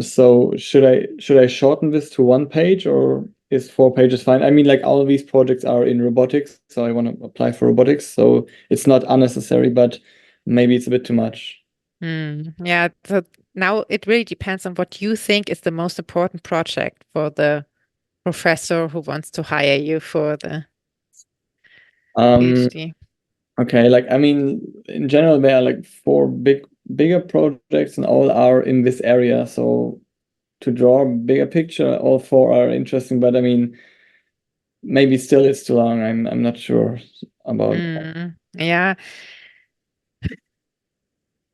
So should I shorten this to 1 page, or is 4 pages fine? I mean, like all of these projects are in robotics, so I want to apply for robotics, so it's not unnecessary, but maybe it's a bit too much.
Yeah, so now it really depends on what you think is the most important project for the professor who wants to hire you for the PhD.
Okay, like I mean, in general, there are like 4 bigger projects, and all are in this area. So to draw a bigger picture, all 4 are interesting, but I mean, maybe still it's too long. I'm not sure about.
Yeah.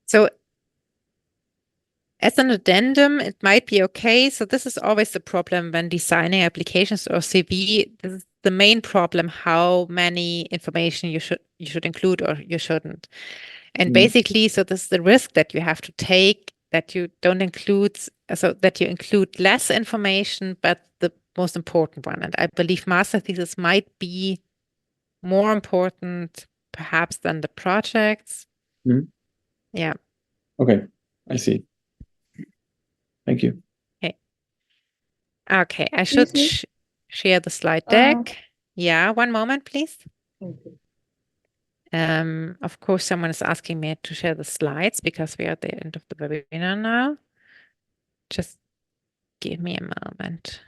So as an addendum, it might be okay. So this is always the problem when designing applications or CV. This is the main problem, how many information you should include or you shouldn't. And basically, so this is the risk that you have to take, that you don't include, so that you include less information, but the most important one. And I believe master thesis might be more important perhaps than the projects. Yeah.
Okay, I see. Thank you.
Okay, I should share the slide deck. Yeah, one moment, please.
Thank you.
Of course, someone is asking me to share the slides because we are at the end of the webinar now. Just give me a moment.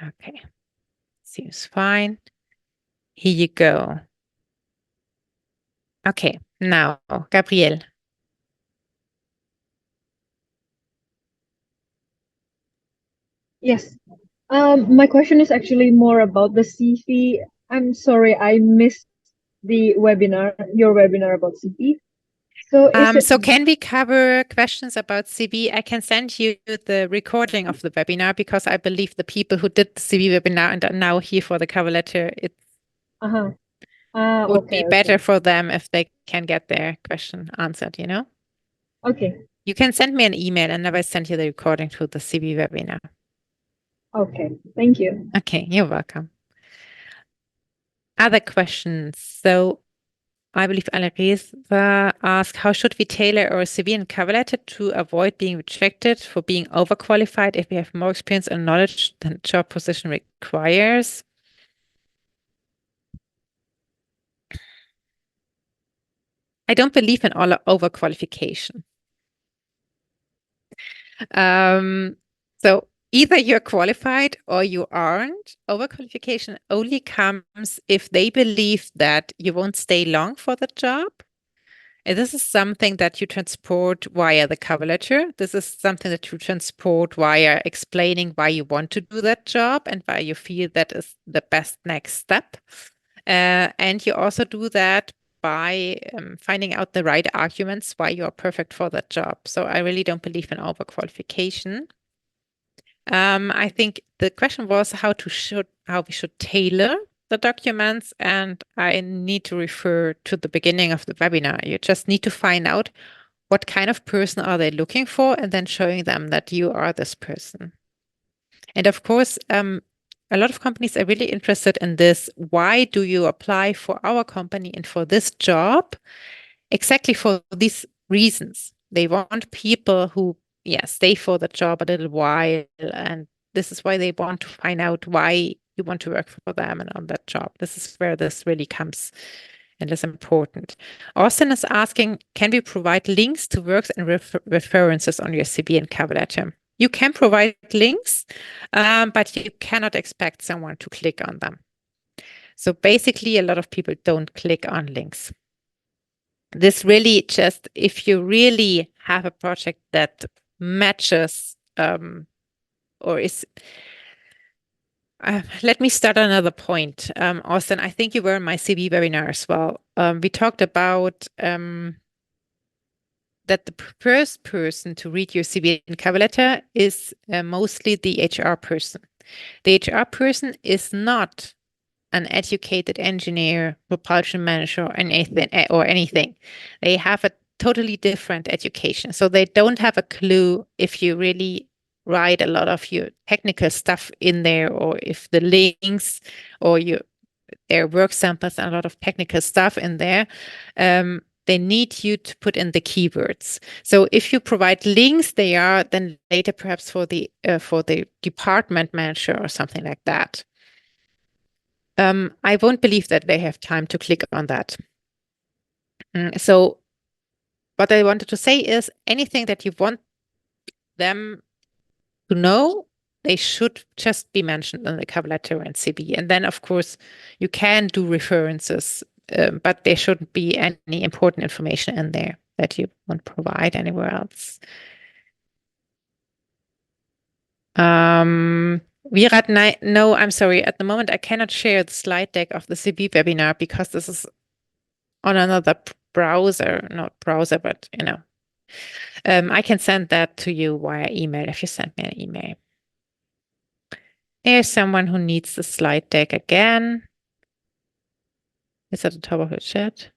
Okay, seems fine. Here you go. Okay, now, Gabrielle.
Yes. My question is actually more about the CFE. I'm sorry, I missed the webinar, your webinar about CFE. So
So can we cover questions about CB? I can send you the recording of the webinar because I believe the people who did the CB webinar and are now here for the cover letter, it would be better for them if they can get their question answered, you know?
Okay.
You can send me an email and I will send you the recording to the CB webinar.
Okay, thank you.
Okay, you're welcome. Other questions? So I believe Alereza asked, how should we tailor our CV and cover letter to avoid being rejected for being overqualified if we have more experience and knowledge than job position requires? I don't believe in all overqualification. So either you're qualified or you aren't. Overqualification only comes if they believe that you won't stay long for the job. And this is something that you transport via the cover letter. This is something that you transport via explaining why you want to do that job and why you feel that is the best next step. And you also do that by finding out the right arguments why you are perfect for that job. So I really don't believe in overqualification. I think the question was how we should tailor the documents, and I need to refer to the beginning of the webinar. You just need to find out what kind of person are they looking for and then showing them that you are this person. And of course, a lot of companies are really interested in this. Why do you apply for our company and for this job? Exactly for these reasons. They want people who, stay for the job a little while. And this is why they want to find out why you want to work for them and on that job. This is where this really comes and is important. Austin is asking, can we provide links to works and references on your CV and cover letter? You can provide links, but you cannot expect someone to click on them. So basically, a lot of people don't click on links. This really just, if you really have a project that matches or is, let me start another point. Austin, I think you were in my CV webinar as well. We talked about that the first person to read your CV and cover letter is mostly the HR person. The HR person is not an educated engineer, propulsion manager, or anything. They have a totally different education. So they don't have a clue if you really write a lot of your technical stuff in there, or if the links or their work samples and a lot of technical stuff in there. They need you to put in the keywords. So if you provide links, they are then later perhaps for the department manager or something like that. I won't believe that they have time to click on that. So what I wanted to say is anything that you want them to know, they should just be mentioned in the cover letter and CV. And then, of course, you can do references, but there shouldn't be any important information in there that you won't provide anywhere else. Virat, no, I'm sorry. At the moment, I cannot share the slide deck of the CB webinar because this is on another browser, not browser, but I can send that to you via email if you send me an email. Here's someone who needs the slide deck again. It's at the top of the chat.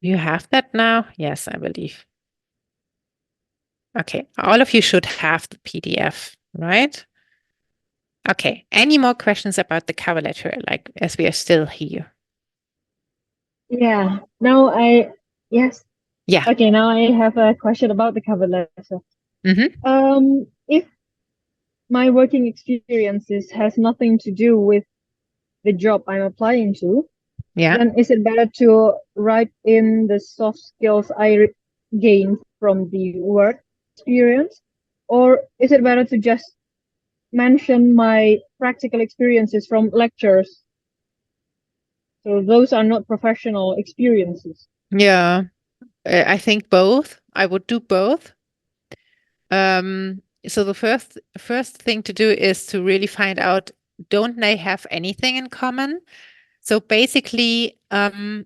You have that now? Yes, I believe. Okay, all of you should have the PDF, right? Okay, any more questions about the cover letter, like as we are still here?
Yeah, yes.
Yeah.
Okay, now I have a question about the cover letter. If my working experiences has nothing to do with the job I'm applying to, then is it better to write in the soft skills I gained from the work experience, or is it better to just mention my practical experiences from lectures? So those are not professional experiences.
Yeah, I think both. I would do both. So the first thing to do is to really find out, don't they have anything in common? So basically, I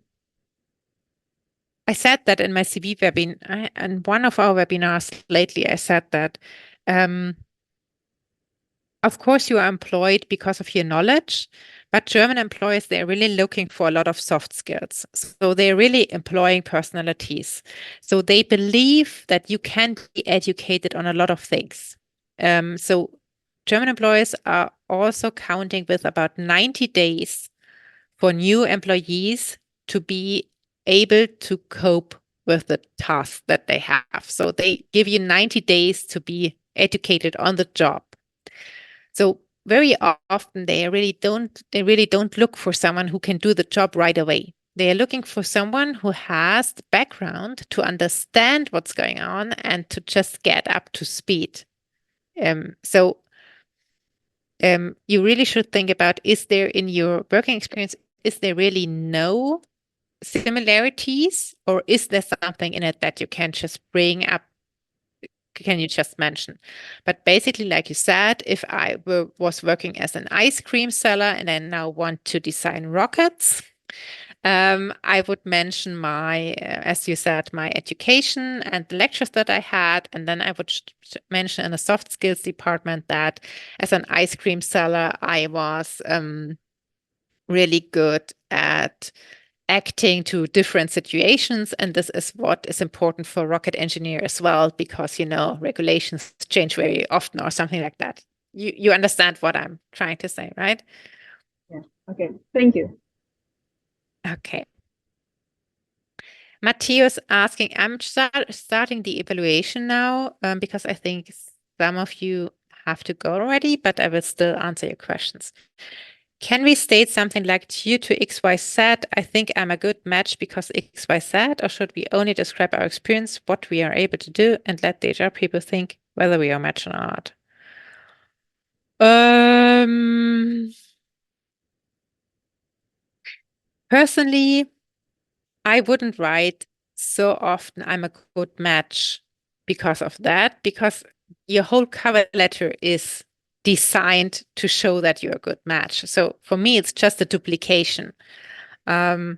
said that in my CV webinar, and one of our webinars lately, I said that, of course, you are employed because of your knowledge, but German employers, they're really looking for a lot of soft skills. So they're really employing personalities. So they believe that you can be educated on a lot of things. So German employers are also counting with about 90 days for new employees to be able to cope with the tasks that they have. So they give you 90 days to be educated on the job. So very often they really don't look for someone who can do the job right away. They are looking for someone who has the background to understand what's going on and to just get up to speed. You really should think about, is there in your working experience, is there really no similarities, or is there something in it that you can just bring up? Can you just mention? But basically, like you said, if I was working as an ice cream seller and I now want to design rockets, I would mention my, as you said, my education and the lectures that I had. And then I would mention in the soft skills department that as an ice cream seller, I was really good at acting to different situations. And this is what is important for rocket engineer as well, because, regulations change very often or something like that. You understand what I'm trying to say, right?
Yeah. Okay. Thank you.
Okay. Matthias asking, I'm starting the evaluation now because I think some of you have to go already, but I will still answer your questions. Can we state something like, due to XYZ, I think I'm a good match because XYZ, or should we only describe our experience, what we are able to do, and let the HR people think whether we are a match or not? Personally, I wouldn't write so often I'm a good match because of that, because your whole cover letter is designed to show that you're a good match. So for me, it's just a duplication. I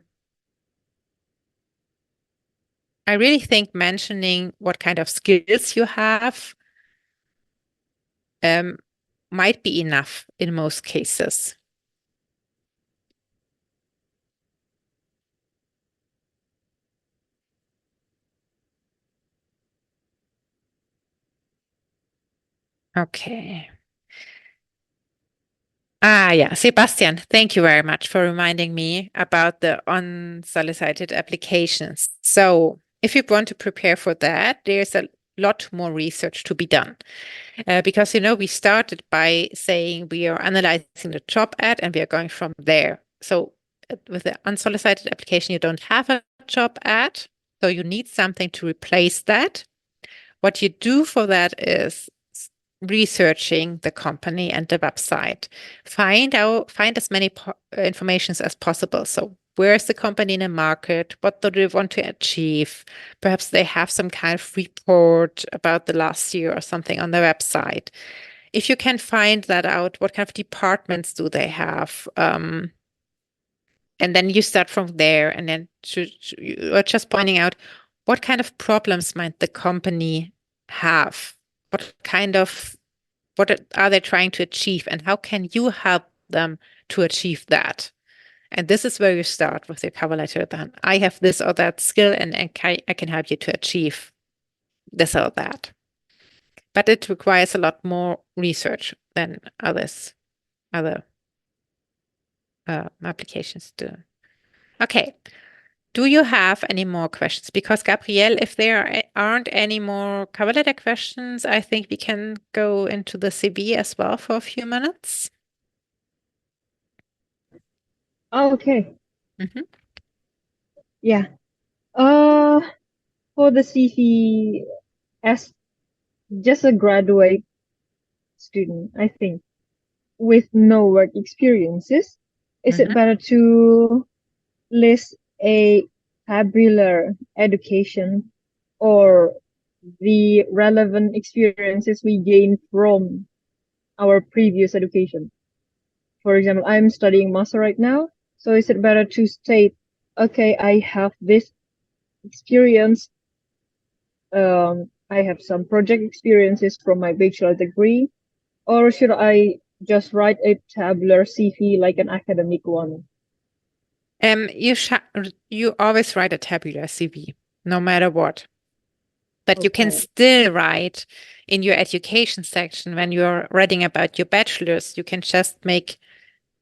really think mentioning what kind of skills you have might be enough in most cases. Okay. Yeah, Sebastian, thank you very much for reminding me about the unsolicited applications. So if you want to prepare for that, there's a lot more research to be done. Because, we started by saying we are analyzing the job ad and we are going from there. So with the unsolicited application, you don't have a job ad, so you need something to replace that. What you do for that is researching the company and the website. Find as many informations as possible. So where is the company in the market? What do they want to achieve? Perhaps they have some kind of report about the last year or something on their website. If you can find that out, what kind of departments do they have? and then you start from there, and then you're just pointing out what kind of problems might the company have, what are they trying to achieve, and how can you help them to achieve that? And this is where you start with your cover letter. Then I have this or that skill, and I can help you to achieve this or that. But it requires a lot more research than other applications do. Okay. Do you have any more questions? Because Gabrielle, if there aren't any more cover letter questions, I think we can go into the CV as well for a few minutes.
Oh, okay.
Mm-hmm.
Yeah. For the CV, as just a graduate student, I think, with no work experiences, is it better to list a tabular education or the relevant experiences we gained from our previous education? For example, I'm studying master right now, so is it better to state, okay, I have this experience, I have some project experiences from my bachelor degree, or should I just write a tabular CV like an academic one?
You always write a tabular CV, no matter what. But you can
Okay.
still write in your education section when you're writing about your bachelor's, you can just make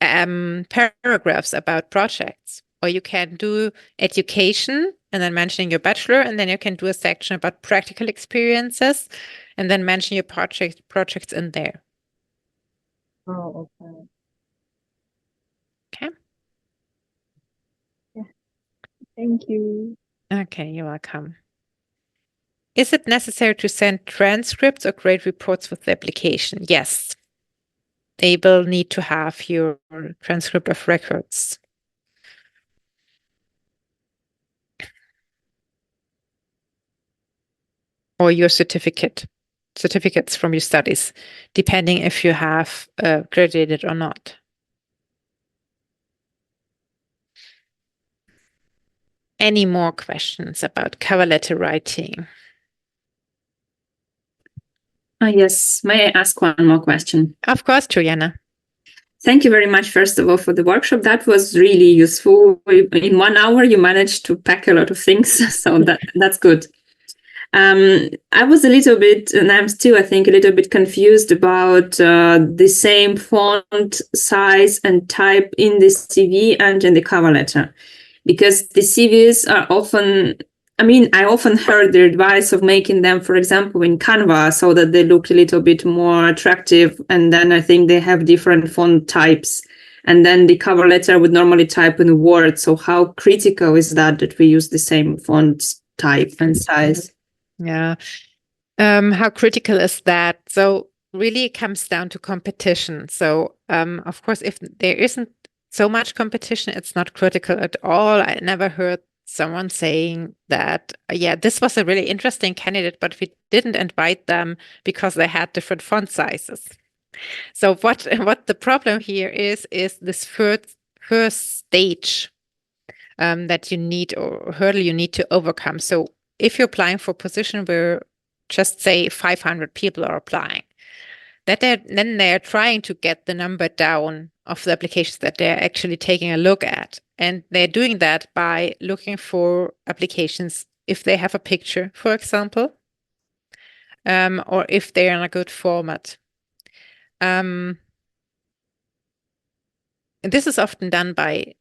paragraphs about projects, or you can do education and then mentioning your bachelor, and then you can do a section about practical experiences and then mention your projects in there.
Oh, okay.
Okay.
Yeah. Thank you.
Okay, you're welcome. Is it necessary to send transcripts or grade reports with the application? Yes. They will need to have your transcript of records. Or your certificates from your studies, depending if you have graduated or not. Any more questions about cover letter writing?
Yes, may I ask one more question?
Of course, Juliana.
Thank you very much, first of all, for the workshop. That was really useful. In 1 hour, you managed to pack a lot of things, so that's good. I was a little bit, and I'm still, I think, a little bit confused about the same font size and type in the CV and in the cover letter, because the CVs are often, I often heard the advice of making them, for example, in Canva, so that they look a little bit more attractive. And then I think they have different font types. And then the cover letter would normally type in Word. So how critical is that we use the same font type and size?
Yeah. How critical is that? So really it comes down to competition. So of course, if there isn't so much competition, it's not critical at all. I never heard someone saying that, yeah, this was a really interesting candidate, but we didn't invite them because they had different font sizes. So what the problem here is this first stage that you need, or hurdle you need to overcome. So if you're applying for a position where just say 500 people are applying, then they're trying to get the number down of the applications that they're actually taking a look at. And they're doing that by looking for applications if they have a picture, for example, or if they're in a good format. And this is often done by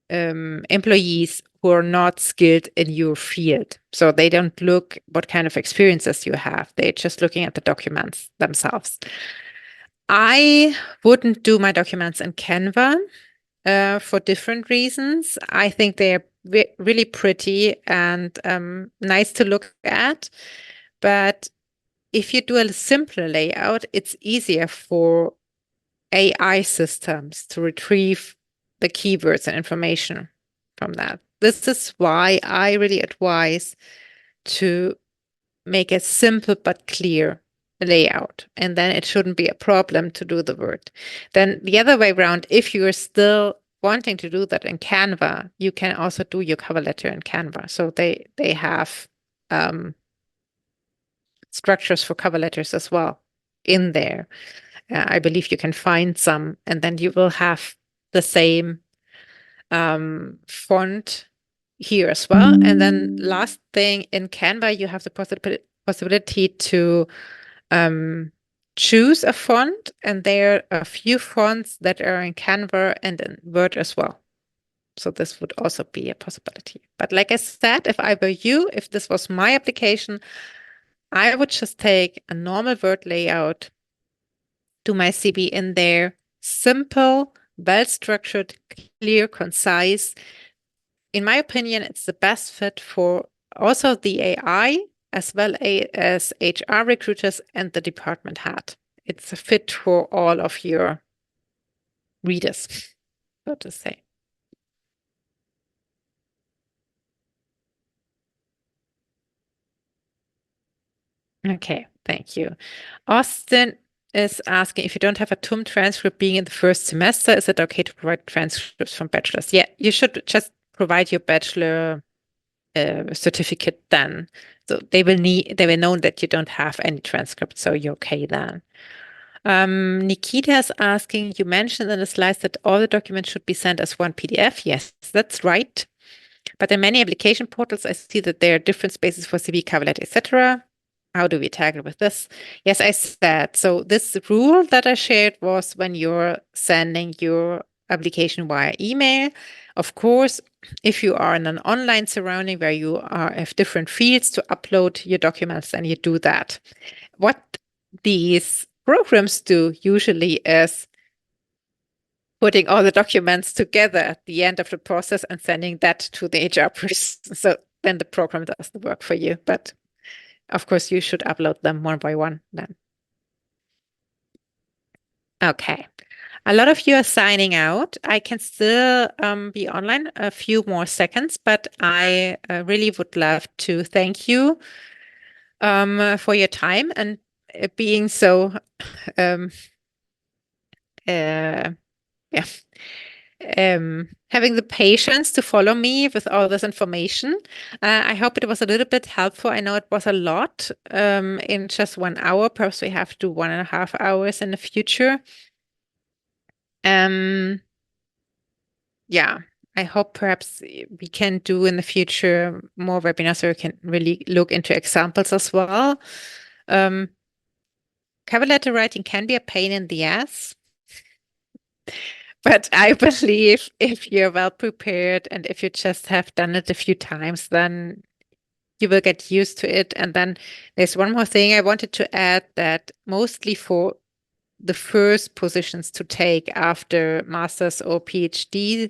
employees who are not skilled in your field. So they don't look what kind of experiences you have. They're just looking at the documents themselves. I wouldn't do my documents in Canva for different reasons. I think they're really pretty and nice to look at. But if you do a simpler layout, it's easier for AI systems to retrieve the keywords and information from that. This is why I really advise to make a simple but clear layout, and then it shouldn't be a problem to do the Word. Then the other way around, if you're still wanting to do that in Canva, you can also do your cover letter in Canva. So they have structures for cover letters as well in there. I believe you can find some, and then you will have the same font here as well. And then last thing, in Canva, you have the possibility to choose a font, and there are a few fonts that are in Canva and in Word as well. So this would also be a possibility. But like I said, if I were you, if this was my application, I would just take a normal Word layout, do my CV in there, simple, well-structured, clear, concise. In my opinion, it's the best fit for also the AI as well as HR recruiters and the department head. It's a fit for all of your readers, so to say. Okay, thank you. Austin is asking, if you don't have a TUM transcript being in the first semester, is it okay to provide transcripts from bachelors? Yeah, you should just provide your bachelor certificate then. So they will know that you don't have any transcript, so you're okay then. Nikita is asking, you mentioned in the slides that all the documents should be sent as one PDF. Yes, that's right. But in many application portals, I see that there are different spaces for CV, cover letter, etc. How do we tackle with this? Yes, I said. So this rule that I shared was when you're sending your application via email. Of course, if you are in an online surrounding where you have different fields to upload your documents, then you do that. What these programs do usually is putting all the documents together at the end of the process and sending that to the HR person. So then the program does the work for you. But of course, you should upload them one by one then. Okay. A lot of you are signing out. I can still be online a few more seconds, but I really would love to thank you for your time and being so having the patience to follow me with all this information. I hope it was a little bit helpful. I know it was a lot in just 1 hour. Perhaps we have to do 1.5 hours in the future. Yeah, I hope perhaps we can do in the future more webinars so we can really look into examples as well. Cover letter writing can be a pain in the ass. But I believe if you're well prepared and if you just have done it a few times, then you will get used to it. And then there's one more thing I wanted to add, that mostly for the first positions to take after master's or PhD,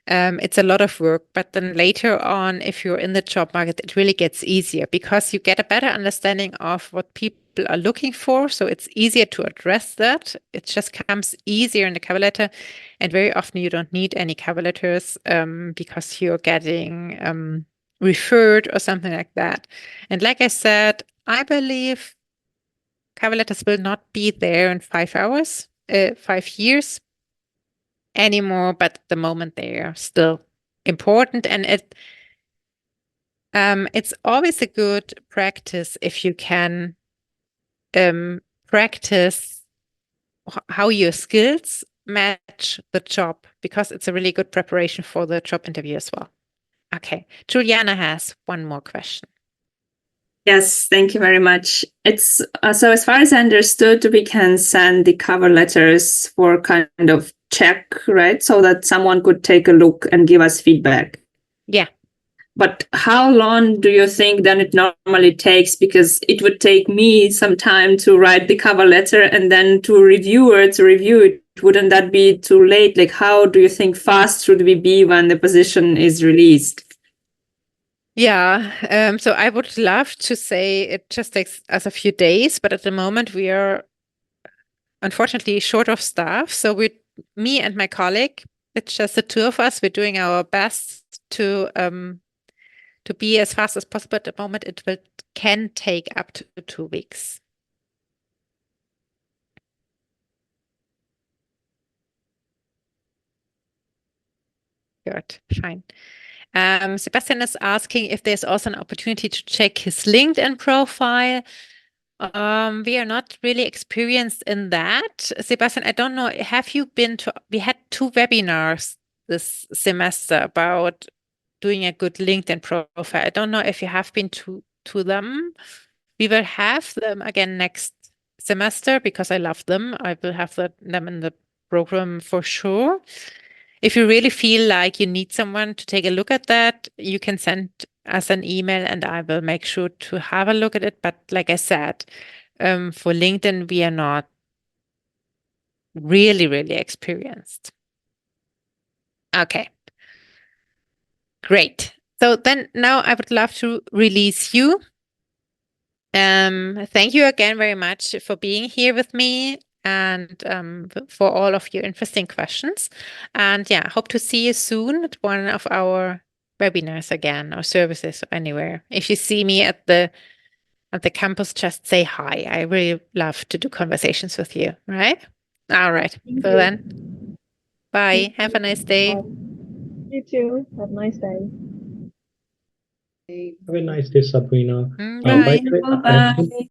it's a lot of work. But then later on, if you're in the job market, it really gets easier because you get a better understanding of what people are looking for. So it's easier to address that. It just comes easier in the cover letter. And very often you don't need any cover letters because you're getting referred or something like that. And like I said, I believe cover letters will not be there in 5 years anymore, but at the moment they are still important. And it's always a good practice if you can practice how your skills match the job, because it's a really good preparation for the job interview as well. Okay, Juliana has one more question.
Yes, thank you very much. It's so as far as I understood, we can send the cover letters for kind of check, right? So that someone could take a look and give us feedback.
Yeah.
But how long do you think then it normally takes? Because it would take me some time to write the cover letter and then to review it. Wouldn't that be too late? Like, how do you think fast should we be when the position is released?
Yeah, so I would love to say it just takes us a few days, but at the moment we are unfortunately short of staff. So me and my colleague, it's just the two of us, we're doing our best to be as fast as possible. At the moment, can take up to 2 weeks. Good, fine. Sebastian is asking if there's also an opportunity to check his LinkedIn profile. We are not really experienced in that. Sebastian, I don't know, have you been to, we had 2 webinars this semester about doing a good LinkedIn profile. I don't know if you have been to them. We will have them again next semester because I love them. I will have them in the program for sure. If you really feel like you need someone to take a look at that, you can send us an email and I will make sure to have a look at it. But like I said, for LinkedIn, we are not really, really experienced. Okay, great. So then now I would love to release you. Thank you again very much for being here with me and for all of your interesting questions. And yeah, hope to see you soon at one of our webinars again or services or anywhere. If you see me at the campus, just say hi. I really love to do conversations with you, right? All right. So then, bye. Have a nice day.
You too. Have a nice day.
Have a nice day, Sabrina.
Bye.
By the way,
Bye.